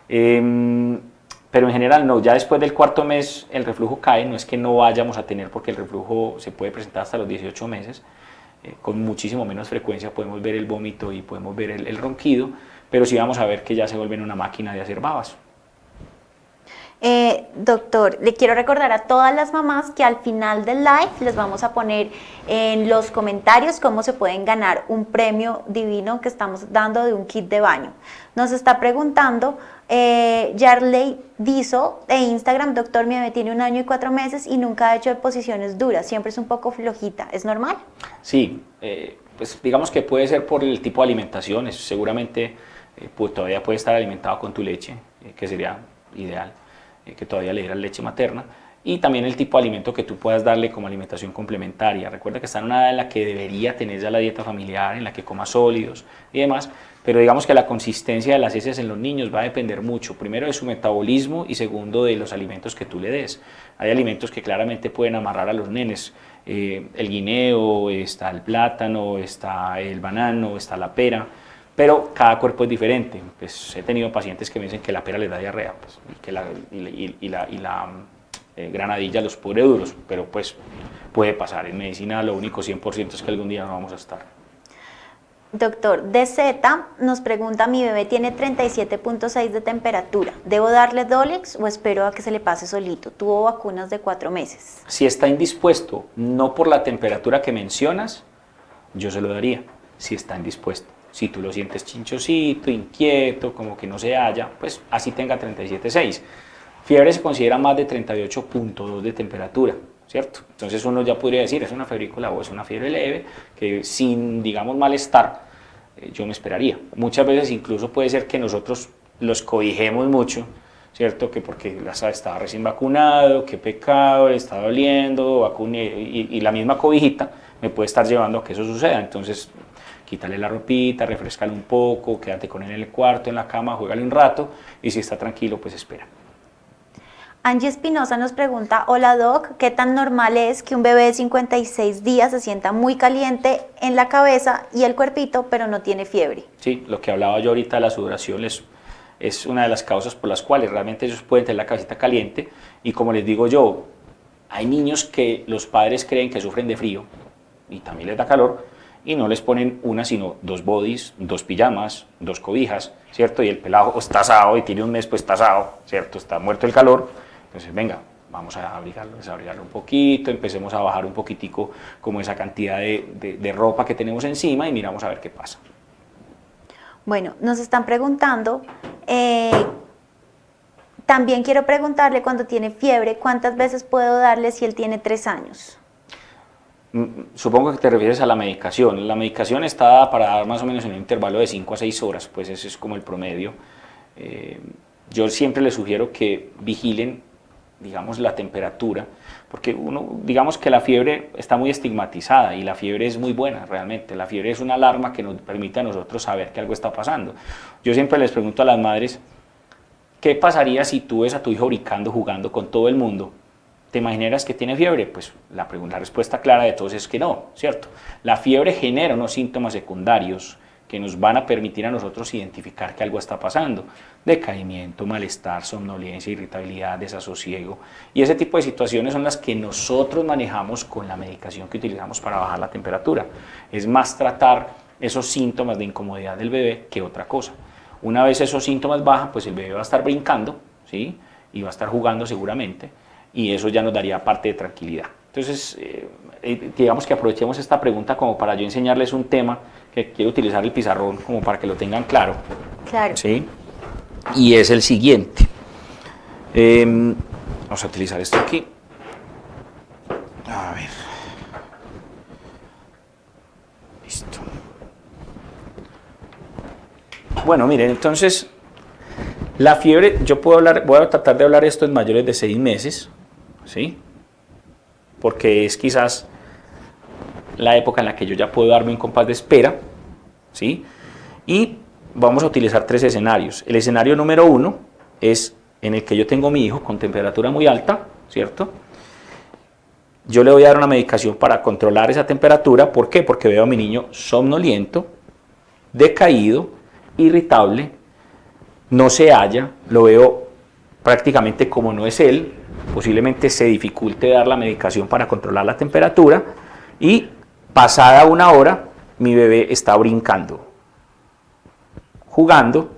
Pero en general no, ya después del cuarto mes el reflujo cae, no es que no vayamos a tener, porque el reflujo se puede presentar hasta los 18 meses, con muchísimo menos frecuencia podemos ver el vómito y podemos ver el ronquido, pero sí vamos a ver que ya se vuelven una máquina de hacer babas. Doctor, le quiero recordar a todas las mamás que al final del live les vamos a poner en los comentarios cómo se pueden ganar un premio divino que estamos dando de un kit de baño. Nos está preguntando Yarley Dizo de Instagram: doctor, mi bebé tiene 1 año y 4 meses y nunca ha hecho deposiciones duras, siempre es un poco flojita, ¿es normal? Sí, pues digamos que puede ser por el tipo de alimentación, seguramente pues todavía puede estar alimentado con tu leche, que sería ideal, que todavía le dieras leche materna, y también el tipo de alimento que tú puedas darle como alimentación complementaria. Recuerda que está en una edad en la que debería tener ya la dieta familiar, en la que coma sólidos y demás, pero digamos que la consistencia de las heces en los niños va a depender mucho, primero de su metabolismo y segundo de los alimentos que tú le des. Hay alimentos que claramente pueden amarrar a los nenes, el guineo, está el plátano, está el banano, está la pera, pero cada cuerpo es diferente. Pues he tenido pacientes que me dicen que la pera les da diarrea, pues, y la granadilla los pone duros, pero pues puede pasar. En medicina lo único 100% es que algún día no vamos a estar. Doctor, DZ nos pregunta: mi bebé tiene 37.6 de temperatura, ¿debo darle Dolex o espero a que se le pase solito? Tuvo vacunas de 4 meses. Si está indispuesto, no por la temperatura que mencionas, yo se lo daría, si está indispuesto. Si tú lo sientes chinchosito, inquieto, como que no se halla, pues así tenga 37.6. Fiebre se considera más de 38.2 de temperatura, ¿cierto? Entonces uno ya podría decir, es una febrícula o es una fiebre leve, que sin, digamos, malestar, yo me esperaría. Muchas veces incluso puede ser que nosotros los cobijemos mucho, ¿cierto? Que porque estaba recién vacunado, qué pecado, le está doliendo, vacuné, y la misma cobijita me puede estar llevando a que eso suceda. Entonces, quítale la ropita, refrescale un poco, quédate con él en el cuarto, en la cama, juégale un rato, y si está tranquilo, pues espera. Angie Espinosa nos pregunta: hola doc, ¿qué tan normal es que un bebé de 56 días se sienta muy caliente en la cabeza y el cuerpito, pero no tiene fiebre? Sí, lo que hablaba yo ahorita de la sudoración es una de las causas por las cuales realmente ellos pueden tener la cabecita caliente, y como les digo yo, hay niños que los padres creen que sufren de frío y también les da calor, y no les ponen una sino 2 bodys, 2 pijamas, 2 cobijas, ¿cierto? Y el pelado está asado y tiene un mes, pues está asado, ¿cierto? Está muerto el calor. Entonces, venga, vamos a abrigarlo, desabrigarlo un poquito, empecemos a bajar un poquitico como esa cantidad de ropa que tenemos encima y miramos a ver qué pasa. Bueno, nos están preguntando, también quiero preguntarle, cuando tiene fiebre, ¿cuántas veces puedo darle si él tiene 3 años? Supongo que te refieres a la medicación. La medicación está dada para dar más o menos en un intervalo de 5 a 6 horas, pues ese es como el promedio. Yo siempre les sugiero que vigilen, digamos, la temperatura, porque digamos que la fiebre está muy estigmatizada y la fiebre es muy buena realmente. La fiebre es una alarma que nos permite a nosotros saber que algo está pasando. Yo siempre les pregunto a las madres, ¿qué pasaría si tú ves a tu hijo brincando, jugando con todo el mundo? ¿Te imaginas que tiene fiebre? Pues la respuesta clara de todos es que no, ¿cierto? La fiebre genera unos síntomas secundarios que nos van a permitir a nosotros identificar que algo está pasando: decaimiento, malestar, somnolencia, irritabilidad, desasosiego, y ese tipo de situaciones son las que nosotros manejamos con la medicación que utilizamos para bajar la temperatura. Es más tratar esos síntomas de incomodidad del bebé que otra cosa. Una vez esos síntomas bajan, pues el bebé va a estar brincando, ¿sí? Y va a estar jugando seguramente, y eso ya nos daría parte de tranquilidad. Entonces, digamos que aprovechemos esta pregunta como para yo enseñarles un tema que quiero utilizar el pizarrón como para que lo tengan claro. Claro. ¿Sí? Y es el siguiente. Vamos a utilizar esto aquí. A ver. Listo. Bueno, miren, entonces, la fiebre, voy a tratar de hablar esto en mayores de 6 meses, ¿sí? Porque es quizás la época en la que yo ya puedo darme un compás de espera, ¿sí? Y vamos a utilizar 3 escenarios. El escenario número 1 es en el que yo tengo a mi hijo con temperatura muy alta, ¿cierto? yo le voy a dar una medicación para controlar esa temperatura. ¿Por qué? Porque veo a mi niño somnoliento, decaído, irritable, no se halla, lo veo prácticamente como no es él, posiblemente se dificulte dar la medicación para controlar la temperatura y pasada una hora mi bebé está brincando, jugando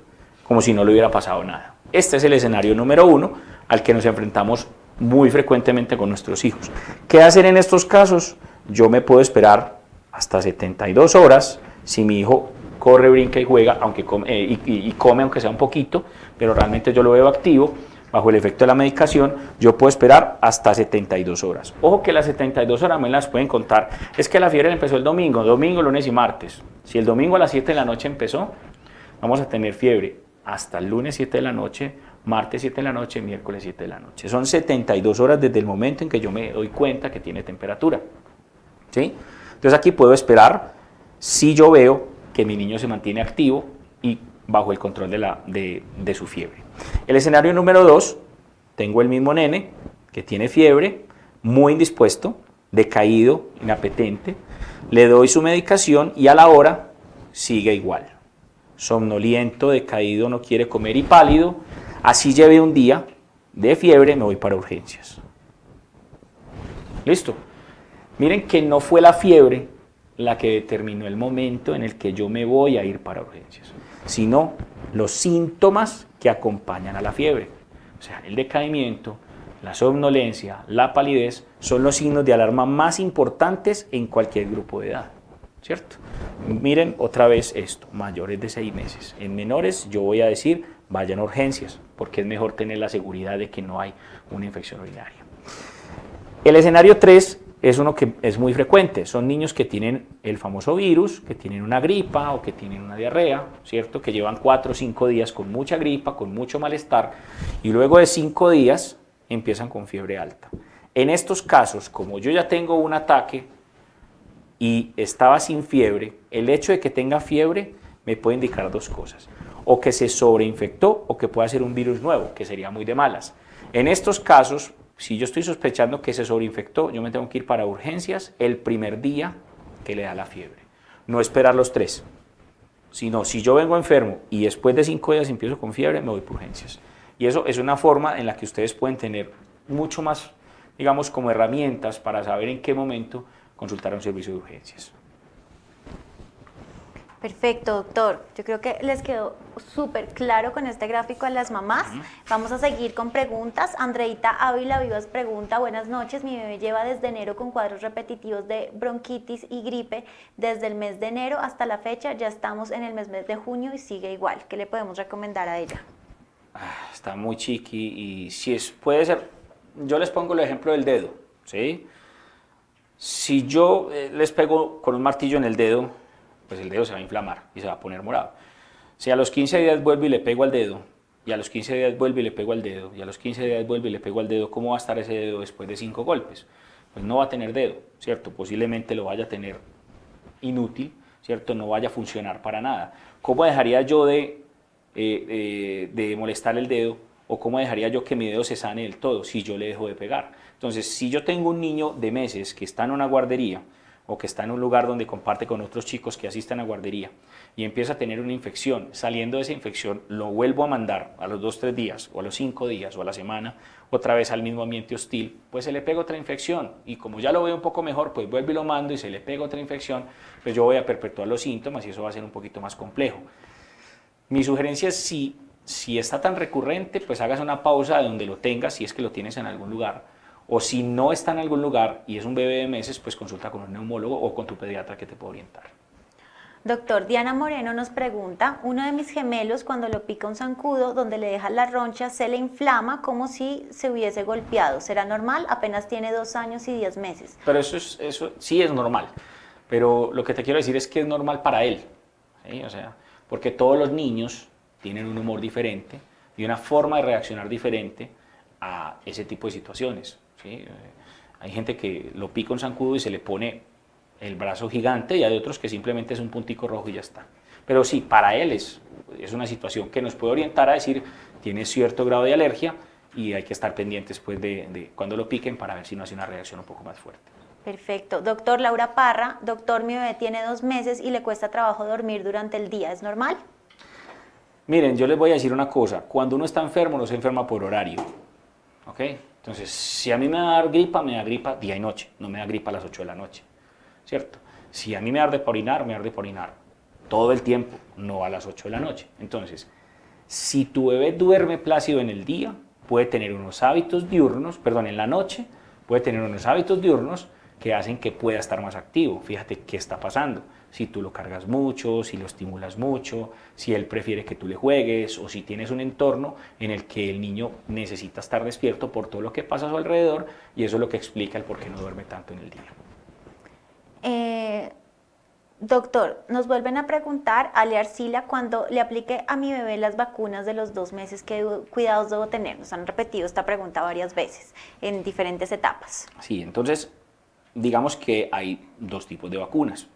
como si no le hubiera pasado nada. Este es el escenario número 1 al que nos enfrentamos muy frecuentemente con nuestros hijos. ¿Qué hacer en estos casos? Yo me puedo esperar hasta 72 horas si mi hijo corre, brinca y juega, aunque come aunque sea un poquito, pero realmente yo lo veo activo, bajo el efecto de la medicación, yo puedo esperar hasta 72 horas. Ojo que las 72 horas me las pueden contar. Es que la fiebre empezó el domingo, lunes y martes. Si el domingo a las 7 de la noche empezó, vamos a tener fiebre hasta el lunes 7 de la noche, martes 7 de la noche, miércoles 7 de la noche. Son 72 horas desde el momento en que yo me doy cuenta que tiene temperatura. ¿Sí? Entonces aquí puedo esperar si yo veo que mi niño se mantiene activo y bajo el control de su fiebre. El escenario número 2, tengo el mismo nene que tiene fiebre, muy indispuesto, decaído, inapetente, le doy su medicación y a la hora sigue igual. Somnoliento, decaído, no quiere comer y pálido, así lleve un día de fiebre, me voy para urgencias. ¿Listo? Miren que no fue la fiebre la que determinó el momento en el que yo me voy a ir para urgencias, sino los síntomas que acompañan a la fiebre. O sea, el decaimiento, la somnolencia, la palidez, son los signos de alarma más importantes en cualquier grupo de edad, ¿cierto? Miren otra vez esto, mayores de 6 meses. En menores yo voy a decir, vayan a urgencias, porque es mejor tener la seguridad de que no hay una infección urinaria. El escenario 3 es uno que es muy frecuente, son niños que tienen el famoso virus, que tienen una gripa o que tienen una diarrea, ¿cierto? Que llevan 4 o 5 días con mucha gripa, con mucho malestar, y luego de 5 días empiezan con fiebre alta. En estos casos, como yo ya tengo un ataque y estaba sin fiebre, el hecho de que tenga fiebre me puede indicar 2 cosas, o que se sobreinfectó o que pueda ser un virus nuevo, que sería muy de malas. En estos casos, si yo estoy sospechando que se sobreinfectó, yo me tengo que ir para urgencias el primer día que le da la fiebre. No esperar los 3, sino si yo vengo enfermo y después de 5 días empiezo con fiebre, me voy por urgencias. Y eso es una forma en la que ustedes pueden tener mucho más, digamos, como herramientas para saber en qué momento consultar a un servicio de urgencias. Perfecto, doctor. Yo creo que les quedó súper claro con este gráfico a las mamás. Vamos a seguir con preguntas. Andreita Ávila Vivas pregunta, buenas noches, mi bebé lleva desde enero con cuadros repetitivos de bronquitis y gripe. Desde el mes de enero hasta la fecha, ya estamos en el mes de junio y sigue igual. ¿Qué le podemos recomendar a ella? Está muy chiqui y si puede ser, yo les pongo el ejemplo del dedo, ¿sí? Si yo les pego con un martillo en el dedo, pues el dedo se va a inflamar y se va a poner morado. Si a los 15 días vuelvo y le pego al dedo, y a los 15 días vuelvo y le pego al dedo, y a los 15 días vuelvo y le pego al dedo, ¿cómo va a estar ese dedo después de 5 golpes? Pues no va a tener dedo, ¿cierto? Posiblemente lo vaya a tener inútil, ¿cierto? No vaya a funcionar para nada. ¿Cómo dejaría yo de molestar el dedo? ¿O cómo dejaría yo que mi dedo se sane del todo si yo le dejo de pegar? Entonces, si yo tengo un niño de meses que está en una guardería, o que está en un lugar donde comparte con otros chicos que asisten a guardería y empieza a tener una infección, saliendo de esa infección lo vuelvo a mandar a los 2-3 días o a los 5 días o a la semana otra vez al mismo ambiente hostil, pues se le pega otra infección y como ya lo veo un poco mejor, pues vuelvo y lo mando y se le pega otra infección, pues yo voy a perpetuar los síntomas y eso va a ser un poquito más complejo. Mi sugerencia es si está tan recurrente, pues hagas una pausa de donde lo tengas, si es que lo tienes en algún lugar. O si no está en algún lugar y es un bebé de meses, pues consulta con un neumólogo o con tu pediatra que te puede orientar. Doctor, Diana Moreno nos pregunta, uno de mis gemelos cuando lo pica un zancudo donde le deja la roncha se le inflama como si se hubiese golpeado. ¿Será normal? Apenas tiene 2 años y 10 meses. Pero eso sí es normal, pero lo que te quiero decir es que es normal para él, ¿sí? O sea, porque todos los niños tienen un humor diferente y una forma de reaccionar diferente a ese tipo de situaciones. ¿Sí? Hay gente que lo pica un zancudo y se le pone el brazo gigante y hay otros que simplemente es un puntico rojo y ya está. Pero sí, para él es una situación que nos puede orientar a decir tiene cierto grado de alergia y hay que estar pendientes pues, de cuando lo piquen para ver si no hace una reacción un poco más fuerte. Perfecto. Doctor Laura Parra, doctor, mi bebé tiene 2 meses y le cuesta trabajo dormir durante el día, ¿es normal? Miren, yo les voy a decir una cosa, cuando uno está enfermo no se enferma por horario, ¿ok? Entonces, si a mí me da me da gripa día y noche, no me da gripa a las 8 de la noche, ¿cierto? Si a mí me arde por orinar, me arde por orinar todo el tiempo, no a las 8 de la noche. Entonces, si tu bebé duerme plácido en el día, puede tener unos hábitos diurnos, perdón, en la noche, puede tener unos hábitos diurnos que hacen que pueda estar más activo. Fíjate qué está pasando. Si tú lo cargas mucho, si lo estimulas mucho, si él prefiere que tú le juegues o si tienes un entorno en el que el niño necesita estar despierto por todo lo que pasa a su alrededor y eso es lo que explica el por qué no duerme tanto en el día. Doctor, nos vuelven a preguntar, Ale Arcila, cuando le aplique a mi bebé las vacunas de los 2 meses, ¿qué cuidados debo tener? Nos han repetido esta pregunta varias veces en diferentes etapas. Sí, entonces digamos que hay 2 tipos de vacunas.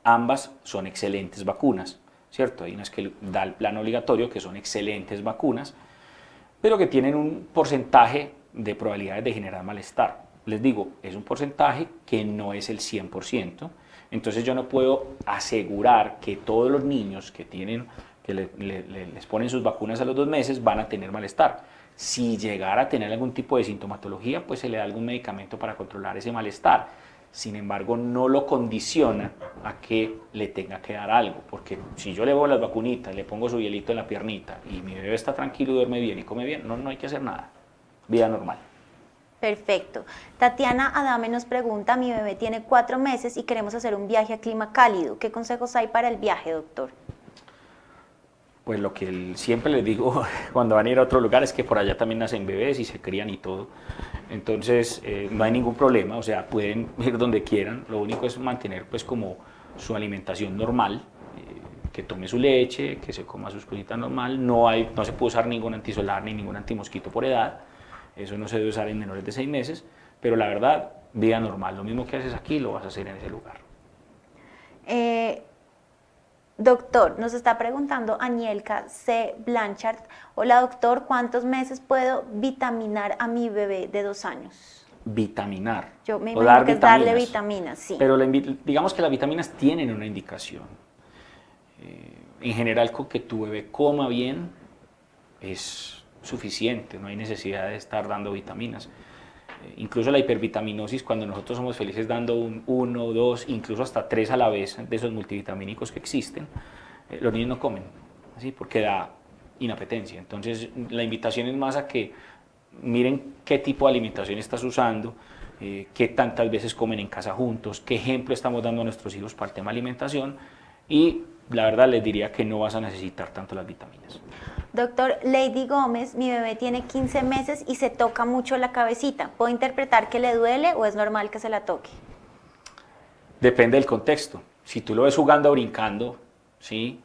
Ambas son excelentes vacunas, ¿cierto? Hay unas que da el plan obligatorio que son excelentes vacunas, pero que tienen un porcentaje de probabilidades de generar malestar. Les digo, es un porcentaje que no es el 100%, entonces yo no puedo asegurar que todos los niños que les ponen sus vacunas a los 2 meses van a tener malestar. Si llegara a tener algún tipo de sintomatología, pues se le da algún medicamento para controlar ese malestar. Sin embargo, no lo condiciona a que le tenga que dar algo, porque si yo le voy las vacunitas, le pongo su hielito en la piernita y mi bebé está tranquilo, duerme bien y come bien, no hay que hacer nada. Vida normal. Perfecto. Tatiana Adame nos pregunta, mi bebé tiene 4 meses y queremos hacer un viaje a clima cálido. ¿Qué consejos hay para el viaje, doctor? Pues lo que siempre les digo cuando van a ir a otro lugar es que por allá también nacen bebés y se crían y todo. Entonces no hay ningún problema, o sea, pueden ir donde quieran. Lo único es mantener pues como su alimentación normal, que tome su leche, que se coma sus cositas normal. No se puede usar ningún antisolar ni ningún antimosquito por edad. Eso no se debe usar en menores de 6 meses, pero la verdad, vida normal. Lo mismo que haces aquí lo vas a hacer en ese lugar. Doctor, nos está preguntando Anielka C. Blanchard. Hola doctor, ¿cuántos meses puedo vitaminar a mi bebé de 2 años? Vitaminar. Yo me o imagino dar que es darle vitaminas, sí. Pero digamos que las vitaminas tienen una indicación. En general, con que tu bebé coma bien es suficiente, no hay necesidad de estar dando vitaminas. Incluso la hipervitaminosis, cuando nosotros somos felices dando 1, 2, incluso hasta 3 a la vez de esos multivitamínicos que existen, los niños no comen, ¿sí? Porque da inapetencia. Entonces la invitación es más a que miren qué tipo de alimentación estás usando, qué tantas veces comen en casa juntos, qué ejemplo estamos dando a nuestros hijos para el tema de alimentación y la verdad les diría que no vas a necesitar tanto las vitaminas. Doctor Lady Gómez, mi bebé tiene 15 meses y se toca mucho la cabecita. ¿Puedo interpretar que le duele o es normal que se la toque? Depende del contexto. Si tú lo ves jugando o brincando, ¿sí?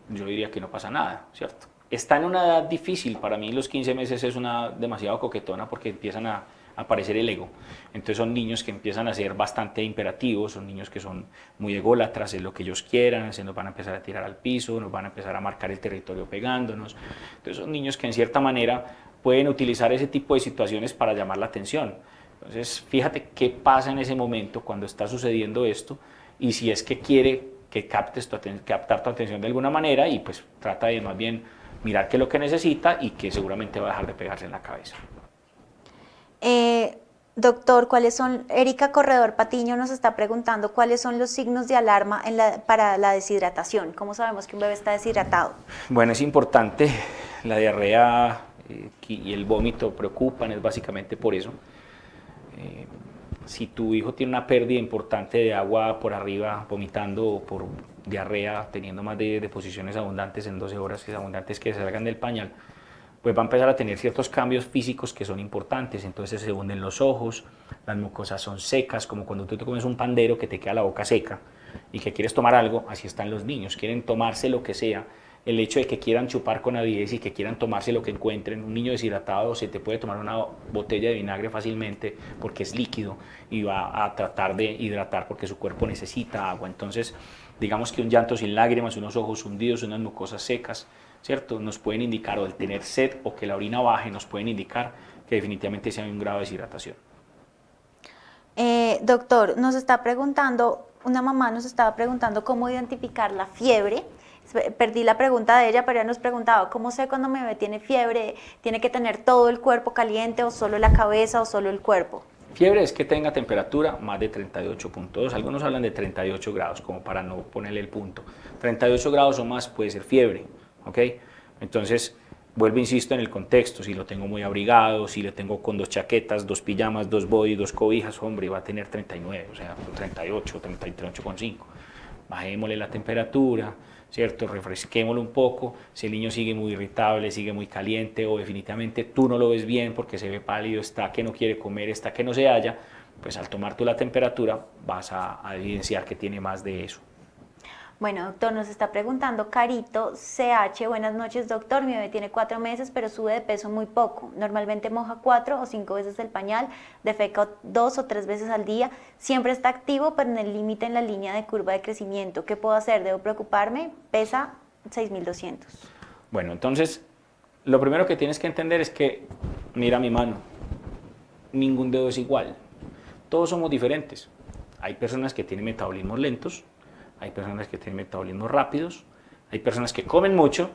Yo diría que no pasa nada, ¿cierto? Está en una edad difícil. Para mí los 15 meses es una demasiado coquetona porque empiezan a aparecer el ego. Entonces son niños que empiezan a ser bastante imperativos, son niños que son muy ególatras, es lo que ellos quieran, se nos van a empezar a tirar al piso, nos van a empezar a marcar el territorio pegándonos. Entonces son niños que en cierta manera pueden utilizar ese tipo de situaciones para llamar la atención. Entonces fíjate qué pasa en ese momento cuando está sucediendo esto y si es que quiere que captar tu atención de alguna manera y pues trata de más bien mirar qué es lo que necesita y que seguramente va a dejar de pegarse en la cabeza. Doctor, Erika Corredor Patiño nos está preguntando cuáles son los signos de alarma para la deshidratación. ¿Cómo sabemos que un bebé está deshidratado? Bueno, es importante, la diarrea y el vómito preocupan, es básicamente por eso. Si tu hijo tiene una pérdida importante de agua por arriba, vomitando o por diarrea, teniendo más de deposiciones abundantes en 12 horas, abundantes que se salgan del pañal, pues va a empezar a tener ciertos cambios físicos que son importantes. Entonces se hunden los ojos, las mucosas son secas, como cuando tú te comes un pandero que te queda la boca seca y que quieres tomar algo, así están los niños, quieren tomarse lo que sea. El hecho de que quieran chupar con avidez y que quieran tomarse lo que encuentren, un niño deshidratado se te puede tomar una botella de vinagre fácilmente porque es líquido y va a tratar de hidratar porque su cuerpo necesita agua. Entonces, digamos que un llanto sin lágrimas, unos ojos hundidos, unas mucosas secas, ¿cierto? Nos pueden indicar, o el tener sed o que la orina baje, nos pueden indicar que definitivamente sea un grado de deshidratación. Doctor, nos está preguntando, una mamá nos estaba preguntando cómo identificar la fiebre. Perdí la pregunta de ella, pero ella nos preguntaba, ¿cómo sé cuando mi bebé tiene fiebre? ¿Tiene que tener todo el cuerpo caliente o solo la cabeza o solo el cuerpo? Fiebre es que tenga temperatura más de 38.2, algunos hablan de 38 grados, como para no ponerle el punto. 38 grados o más puede ser fiebre, ¿ok? Entonces, vuelvo, insisto, en el contexto, si lo tengo muy abrigado, si lo tengo con 2 chaquetas, 2 pijamas, 2 body, 2 cobijas, hombre, va a tener 39, o sea, 38, 38,5. Bajémosle la temperatura, ¿cierto? Refresquémoslo un poco. Si el niño sigue muy irritable, sigue muy caliente o definitivamente tú no lo ves bien porque se ve pálido, está que no quiere comer, está que no se halla, pues al tomar tú la temperatura vas a evidenciar que tiene más de eso. Bueno, doctor, nos está preguntando Carito CH, buenas noches, doctor, mi bebé tiene 4 meses, pero sube de peso muy poco. Normalmente moja 4 o 5 veces el pañal, defeca 2 o 3 veces al día. Siempre está activo, pero en el límite en la línea de curva de crecimiento. ¿Qué puedo hacer? ¿Debo preocuparme? Pesa 6.200. Bueno, entonces, lo primero que tienes que entender es que, mira mi mano, ningún dedo es igual. Todos somos diferentes. Hay personas que tienen metabolismos lentos, hay personas que tienen metabolismos rápidos, hay personas que comen mucho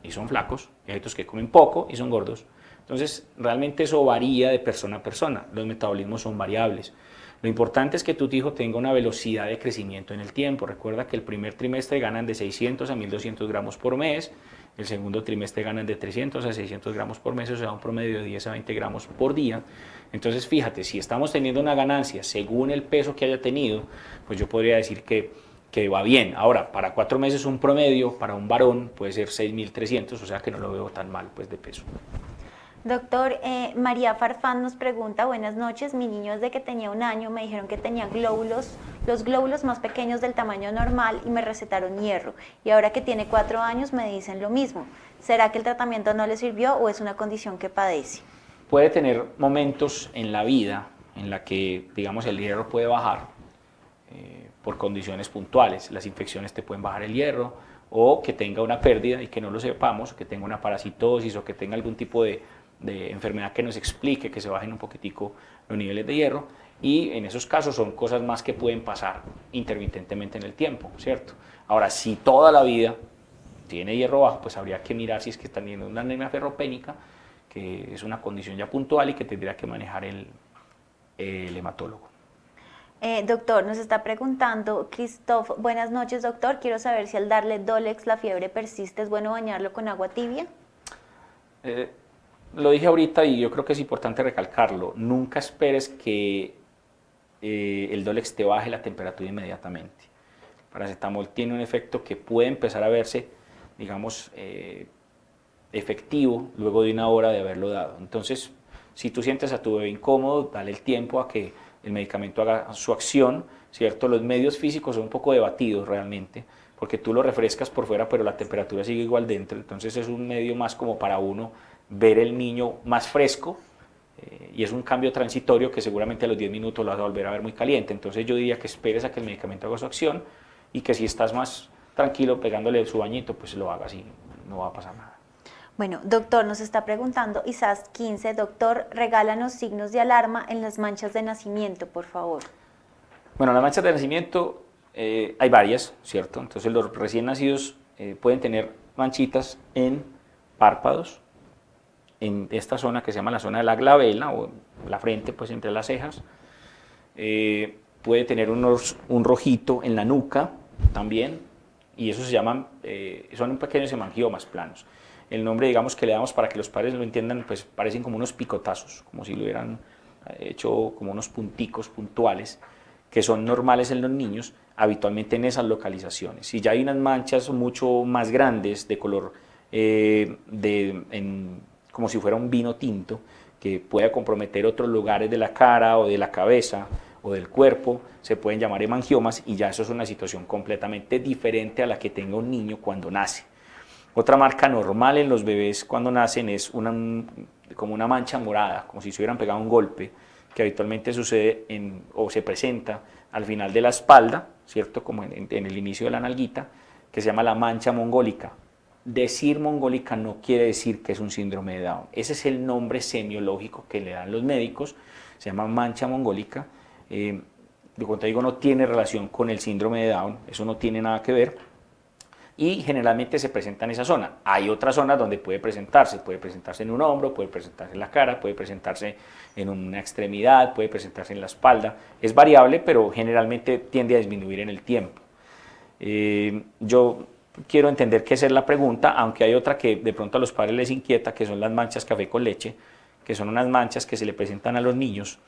y son flacos, y hay otros que comen poco y son gordos. Entonces, realmente eso varía de persona a persona, los metabolismos son variables. Lo importante es que tu hijo tenga una velocidad de crecimiento en el tiempo. Recuerda que el primer trimestre ganan de 600 a 1.200 gramos por mes, el segundo trimestre ganan de 300 a 600 gramos por mes, o sea, un promedio de 10 a 20 gramos por día. Entonces, fíjate, si estamos teniendo una ganancia según el peso que haya tenido, pues yo podría decir que va bien. Ahora, para 4 meses un promedio, para un varón puede ser 6.300, o sea que no lo veo tan mal pues de peso. Doctor, María Farfán nos pregunta, buenas noches, mi niño desde que tenía 1 año me dijeron que tenía glóbulos, los glóbulos más pequeños del tamaño normal y me recetaron hierro. Y ahora que tiene 4 años me dicen lo mismo. ¿Será que el tratamiento no le sirvió o es una condición que padece? Puede tener momentos en la vida en la que, digamos, el hierro puede bajar por condiciones puntuales. Las infecciones te pueden bajar el hierro, o que tenga una pérdida y que no lo sepamos, que tenga una parasitosis o que tenga algún tipo de enfermedad que nos explique que se bajen un poquitico los niveles de hierro, y en esos casos son cosas más que pueden pasar intermitentemente en el tiempo, ¿cierto? Ahora, si toda la vida tiene hierro bajo, pues habría que mirar si es que están teniendo una anemia ferropénica, que es una condición ya puntual y que tendría que manejar el hematólogo. Doctor, nos está preguntando Christoph, buenas noches doctor, quiero saber si al darle Dolex la fiebre persiste, ¿es bueno bañarlo con agua tibia? Lo dije ahorita y yo creo que es importante recalcarlo, nunca esperes que el Dolex te baje la temperatura inmediatamente. El paracetamol tiene un efecto que puede empezar a verse, digamos, efectivo luego de 1 hora de haberlo dado. Entonces, si tú sientes a tu bebé incómodo, dale el tiempo a que el medicamento haga su acción, ¿cierto? Los medios físicos son un poco debatidos realmente, porque tú lo refrescas por fuera, pero la temperatura sigue igual dentro, entonces es un medio más como para uno ver el niño más fresco, y es un cambio transitorio que seguramente a los 10 minutos lo vas a volver a ver muy caliente. Entonces yo diría que esperes a que el medicamento haga su acción y que si estás más tranquilo pegándole su bañito, pues lo hagas y no va a pasar nada. Bueno, doctor, nos está preguntando Isas 15, doctor, regálanos signos de alarma en las manchas de nacimiento, por favor. Bueno, las manchas de nacimiento hay varias, ¿cierto? Entonces los recién nacidos pueden tener manchitas en párpados, en esta zona que se llama la zona de la glabela o la frente, pues entre las cejas. Puede tener un rojito en la nuca también, y eso se llaman, son pequeños hemangiomas planos. El nombre, digamos, que le damos para que los padres lo entiendan, pues parecen como unos picotazos, como si lo hubieran hecho como unos punticos puntuales, que son normales en los niños, habitualmente en esas localizaciones. Si ya hay unas manchas mucho más grandes, de color, como si fuera un vino tinto, que pueda comprometer otros lugares de la cara o de la cabeza o del cuerpo, se pueden llamar hemangiomas, y ya eso es una situación completamente diferente a la que tenga un niño cuando nace. Otra marca normal en los bebés cuando nacen es como una mancha morada, como si se hubieran pegado un golpe, que habitualmente sucede o se presenta al final de la espalda, ¿cierto? Como en el inicio de la nalguita, que se llama la mancha mongólica. decir mongólica no quiere decir que es un síndrome de Down. Ese es el nombre semiológico que le dan los médicos, se llama mancha mongólica. Como te digo, no tiene relación con el síndrome de Down, eso no tiene nada que ver. Y generalmente se presenta en esa zona. Hay otras zonas donde puede presentarse en un hombro, puede presentarse en la cara, puede presentarse en una extremidad, puede presentarse en la espalda. Es variable, pero generalmente tiende a disminuir en el tiempo. Yo quiero entender qué es la pregunta, aunque hay otra que de pronto a los padres les inquieta, que son las manchas café con leche, que son unas manchas que se le presentan a los niños,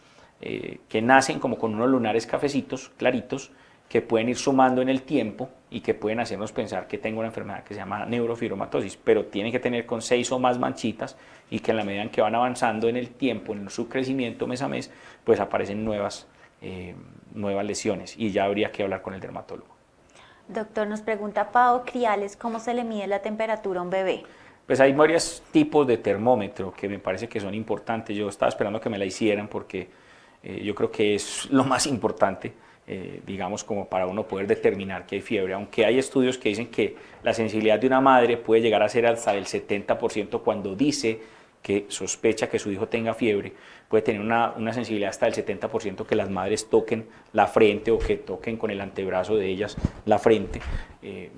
que nacen como con unos lunares cafecitos, claritos, que pueden ir sumando en el tiempo y que pueden hacernos pensar que tengo una enfermedad que se llama neurofibromatosis, pero tiene que tener con 6 o más manchitas y que en la medida en que van avanzando en el tiempo, en su crecimiento mes a mes, pues aparecen nuevas lesiones y ya habría que hablar con el dermatólogo. Doctor, nos pregunta Pau Criales, ¿cómo se le mide la temperatura a un bebé? Pues hay varios tipos de termómetro que me parece que son importantes. Yo estaba esperando que me la hicieran porque yo creo que es lo más importante. Digamos, como para uno poder determinar que hay fiebre, aunque hay estudios que dicen que la sensibilidad de una madre puede llegar a ser hasta el 70% cuando dice que sospecha que su hijo tenga fiebre, puede tener una sensibilidad hasta el 70% que las madres toquen la frente o que toquen con el antebrazo de ellas la frente,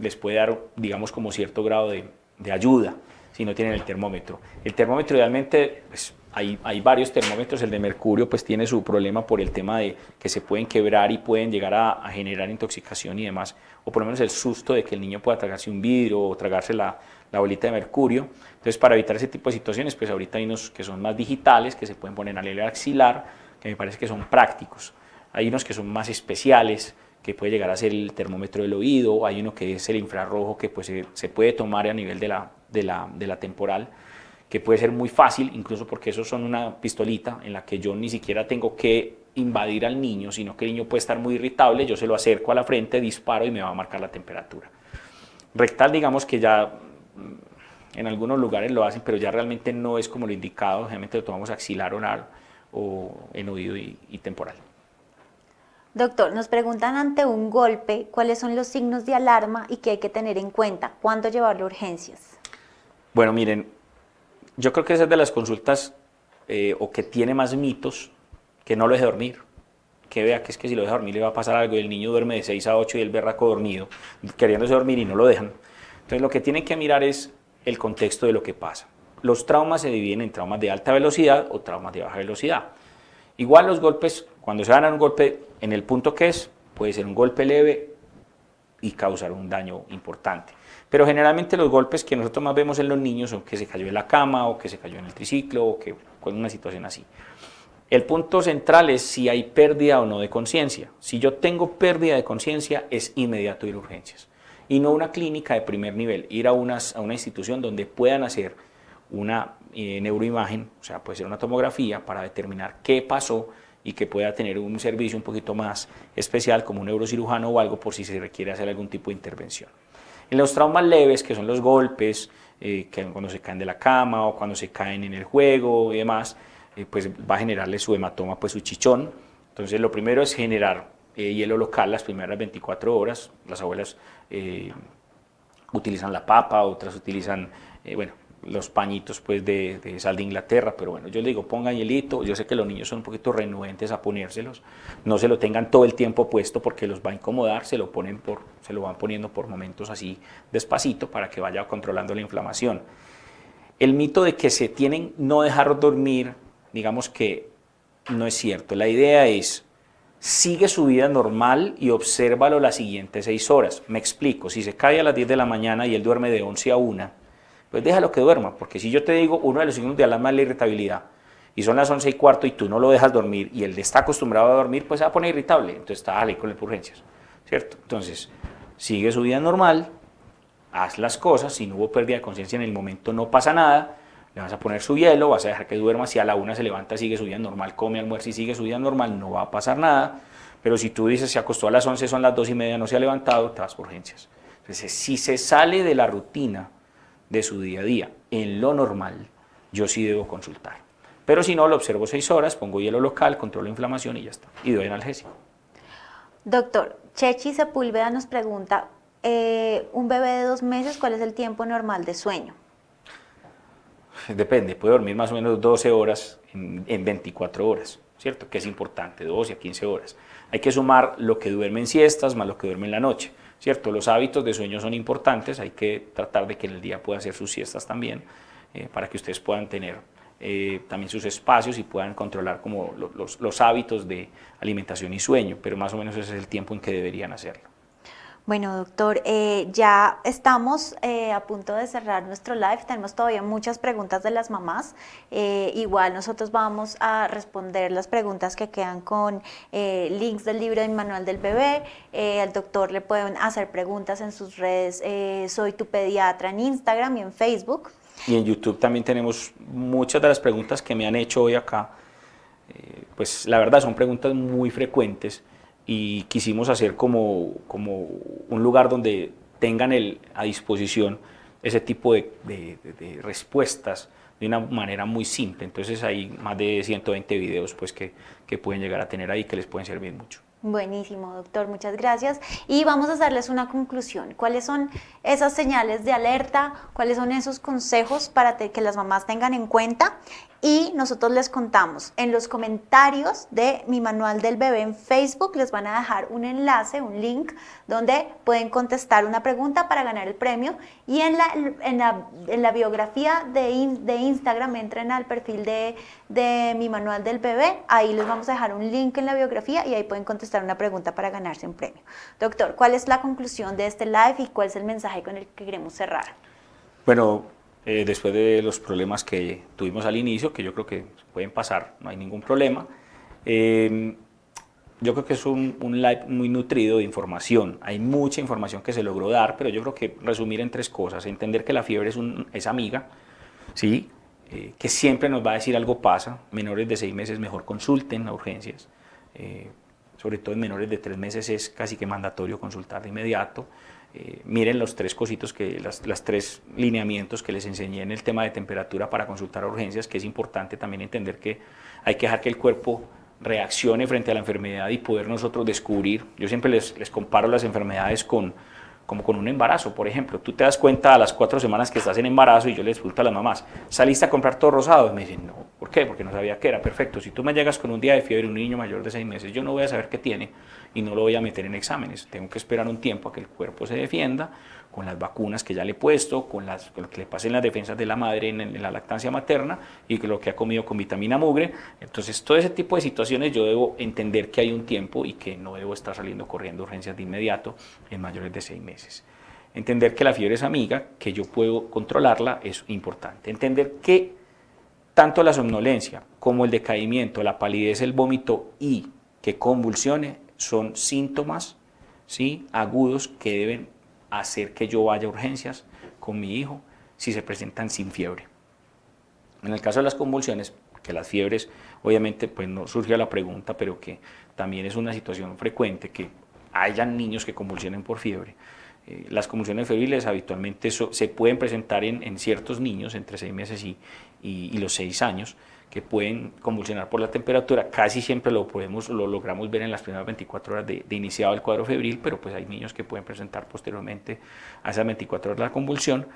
les puede dar, digamos, como cierto grado de ayuda si no tienen el termómetro. El termómetro idealmente, pues, hay varios termómetros, el de mercurio pues tiene su problema por el tema de que se pueden quebrar y pueden llegar a generar intoxicación y demás, o por lo menos el susto de que el niño pueda tragarse un vidrio o tragarse la bolita de mercurio. Entonces, para evitar ese tipo de situaciones, pues ahorita hay unos que son más digitales, que se pueden poner a nivel axilar, que me parece que son prácticos. Hay unos que son más especiales, que puede llegar a ser el termómetro del oído, hay uno que es el infrarrojo, que pues se puede tomar a nivel de la temporal, que puede ser muy fácil, incluso porque esos son una pistolita en la que yo ni siquiera tengo que invadir al niño, sino que el niño puede estar muy irritable, yo se lo acerco a la frente, disparo y me va a marcar la temperatura. Rectal, digamos que ya en algunos lugares lo hacen, pero ya realmente no es como lo indicado, generalmente lo tomamos axilar oral o en oído y temporal. Doctor, nos preguntan ante un golpe, ¿cuáles son los signos de alarma y qué hay que tener en cuenta? ¿Cuándo llevarlo a urgencias? Bueno, miren, yo creo que esa es de las consultas o que tiene más mitos, que no lo deje dormir, que vea que es que si lo deja dormir le va a pasar algo y el niño duerme de 6 a 8 y el berraco dormido, queriéndose dormir y no lo dejan. Entonces lo que tienen que mirar es el contexto de lo que pasa. Los traumas se dividen en traumas de alta velocidad o traumas de baja velocidad. Igual los golpes, cuando se dan a un golpe en el punto que es, puede ser un golpe leve y causar un daño importante. Pero generalmente los golpes que nosotros más vemos en los niños son que se cayó en la cama o que se cayó en el triciclo o que con una situación así. El punto central es si hay pérdida o no de conciencia. Si yo tengo pérdida de conciencia, es inmediato ir a urgencias. Y no una clínica de primer nivel, ir a una institución donde puedan hacer una neuroimagen, o sea, puede ser una tomografía para determinar qué pasó y que pueda tener un servicio un poquito más especial como un neurocirujano o algo por si se requiere hacer algún tipo de intervención. En los traumas leves, que son los golpes, que cuando se caen de la cama o cuando se caen en el juego y demás, pues va a generarle su hematoma, pues su chichón. Entonces lo primero es generar hielo local las primeras 24 horas. Las abuelas utilizan la papa, otras utilizan, los pañitos pues de sal de Inglaterra, pero bueno, yo les digo, pongan hielito. Yo sé que los niños son un poquito renuentes a ponérselos, no se lo tengan todo el tiempo puesto porque los va a incomodar, se lo van poniendo por momentos así despacito para que vaya controlando la inflamación. El mito de que se tienen no dejar dormir, digamos que no es cierto. La idea es, sigue su vida normal y obsérvalo las siguientes 6 horas. Me explico, si se cae a las 10 de la mañana y él duerme de 11 a 1, pues déjalo que duerma, porque si yo te digo, uno de los signos de alarma es la irritabilidad, y son las 11:15 y tú no lo dejas dormir, y él está acostumbrado a dormir, pues se va a poner irritable, entonces está ahí con las urgencias, ¿cierto? Entonces, sigue su vida normal, haz las cosas, si no hubo pérdida de conciencia en el momento no pasa nada, le vas a poner su hielo, vas a dejar que duerma, si a la 1 se levanta, sigue su vida normal, come, almuerza y sigue su vida normal, no va a pasar nada, pero si tú dices, se acostó a las 11, son las 2:30, no se ha levantado, te vas por urgencias. Entonces, si se sale de la rutina de su día a día, en lo normal, yo sí debo consultar. Pero si no, lo observo 6 horas, pongo hielo local, controlo la inflamación y ya está. Y doy analgésico. Doctor, Chechi Sepúlveda nos pregunta, un bebé de 2 meses, ¿cuál es el tiempo normal de sueño? Depende, puede dormir más o menos 12 horas en 24 horas, ¿cierto? Que es importante, 12 a 15 horas. Hay que sumar lo que duerme en siestas más lo que duerme en la noche, ¿cierto? Los hábitos de sueño son importantes, hay que tratar de que en el día pueda hacer sus siestas también, para que ustedes puedan tener también sus espacios y puedan controlar como los hábitos de alimentación y sueño, pero más o menos ese es el tiempo en que deberían hacerlo. Bueno, doctor, ya estamos a punto de cerrar nuestro live. Tenemos todavía muchas preguntas de las mamás. Igual nosotros vamos a responder las preguntas que quedan con links del libro de Manual del Bebé. Al doctor le pueden hacer preguntas en sus redes. Soy tu pediatra en Instagram y en Facebook. Y en YouTube también tenemos muchas de las preguntas que me han hecho hoy acá. Pues la verdad son preguntas muy frecuentes y quisimos hacer como un lugar donde tengan a disposición ese tipo de respuestas de una manera muy simple. Entonces hay más de 120 videos pues, que pueden llegar a tener ahí que les pueden servir mucho. Buenísimo, doctor, muchas gracias. Y vamos a hacerles una conclusión. ¿Cuáles son esas señales de alerta? ¿Cuáles son esos consejos para que las mamás tengan en cuenta? Y nosotros les contamos en los comentarios de Mi Manual del Bebé en Facebook, les van a dejar un enlace, un link, donde pueden contestar una pregunta para ganar el premio. Y en la biografía de Instagram, entren al perfil de Mi Manual del Bebé, ahí les vamos a dejar un link en la biografía y ahí pueden contestar una pregunta para ganarse un premio. Doctor, ¿cuál es la conclusión de este live y cuál es el mensaje con el que queremos cerrar? Bueno, después de los problemas que tuvimos al inicio, que yo creo que pueden pasar, no hay ningún problema, yo creo que es un live muy nutrido de información. Hay mucha información que se logró dar, pero yo creo que resumir en 3 cosas. Entender que la fiebre es amiga, ¿sí? Que siempre nos va a decir algo pasa. Menores de 6 meses mejor consulten a urgencias. Sobre todo en menores de 3 meses es casi que mandatorio consultar de inmediato. Miren los 3 cositos, las 3 lineamientos que les enseñé en el tema de temperatura para consultar a urgencias, que es importante también entender que hay que dejar que el cuerpo reaccione frente a la enfermedad y poder nosotros descubrir. Yo siempre les comparo las enfermedades como con un embarazo, por ejemplo. Tú te das cuenta a las 4 semanas que estás en embarazo y yo les pregunto a las mamás, ¿saliste a comprar todo rosado? Y me dicen, no. ¿Por qué? Porque no sabía qué era. Perfecto, si tú me llegas con un día de fiebre, un niño mayor de 6 meses, yo no voy a saber qué tiene y no lo voy a meter en exámenes. Tengo que esperar un tiempo a que el cuerpo se defienda con las vacunas que ya le he puesto, con lo que le pasen las defensas de la madre en la lactancia materna y lo que ha comido con vitamina mugre. Entonces, todo ese tipo de situaciones yo debo entender que hay un tiempo y que no debo estar saliendo corriendo a urgencias de inmediato en mayores de 6 meses. Entender que la fiebre es amiga, que yo puedo controlarla, es importante. Entender que tanto la somnolencia como el decaimiento, la palidez, el vómito y que convulsione son síntomas, ¿sí?, agudos que deben hacer que yo vaya a urgencias con mi hijo si se presentan sin fiebre. En el caso de las convulsiones, que las fiebres, obviamente, pues no surge la pregunta, pero que también es una situación frecuente que hayan niños que convulsionen por fiebre. Las convulsiones febriles habitualmente se pueden presentar en ciertos niños entre 6 meses y los 6 años, que pueden convulsionar por la temperatura. Casi siempre lo logramos ver en las primeras 24 horas de iniciado el cuadro febril, pero pues hay niños que pueden presentar posteriormente a esas 24 horas la convulsión.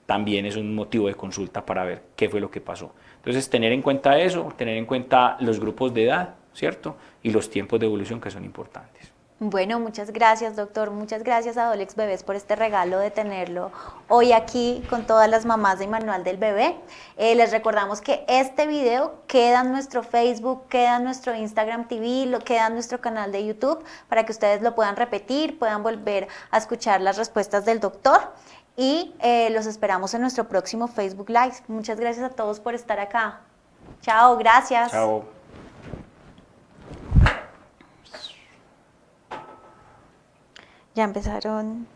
También es un motivo de consulta para ver qué fue lo que pasó. Entonces, tener en cuenta eso, tener en cuenta los grupos de edad, ¿cierto? Y los tiempos de evolución que son importantes. Bueno, muchas gracias, doctor. Muchas gracias a Dolex Bebés por este regalo de tenerlo hoy aquí con todas las mamás de Manual del Bebé. Les recordamos que este video queda en nuestro Facebook, queda en nuestro Instagram TV, queda en nuestro canal de YouTube para que ustedes lo puedan repetir, puedan volver a escuchar las respuestas del doctor. Y los esperamos en nuestro próximo Facebook Live. Muchas gracias a todos por estar acá. Chao, gracias. Chao. Ya empezaron.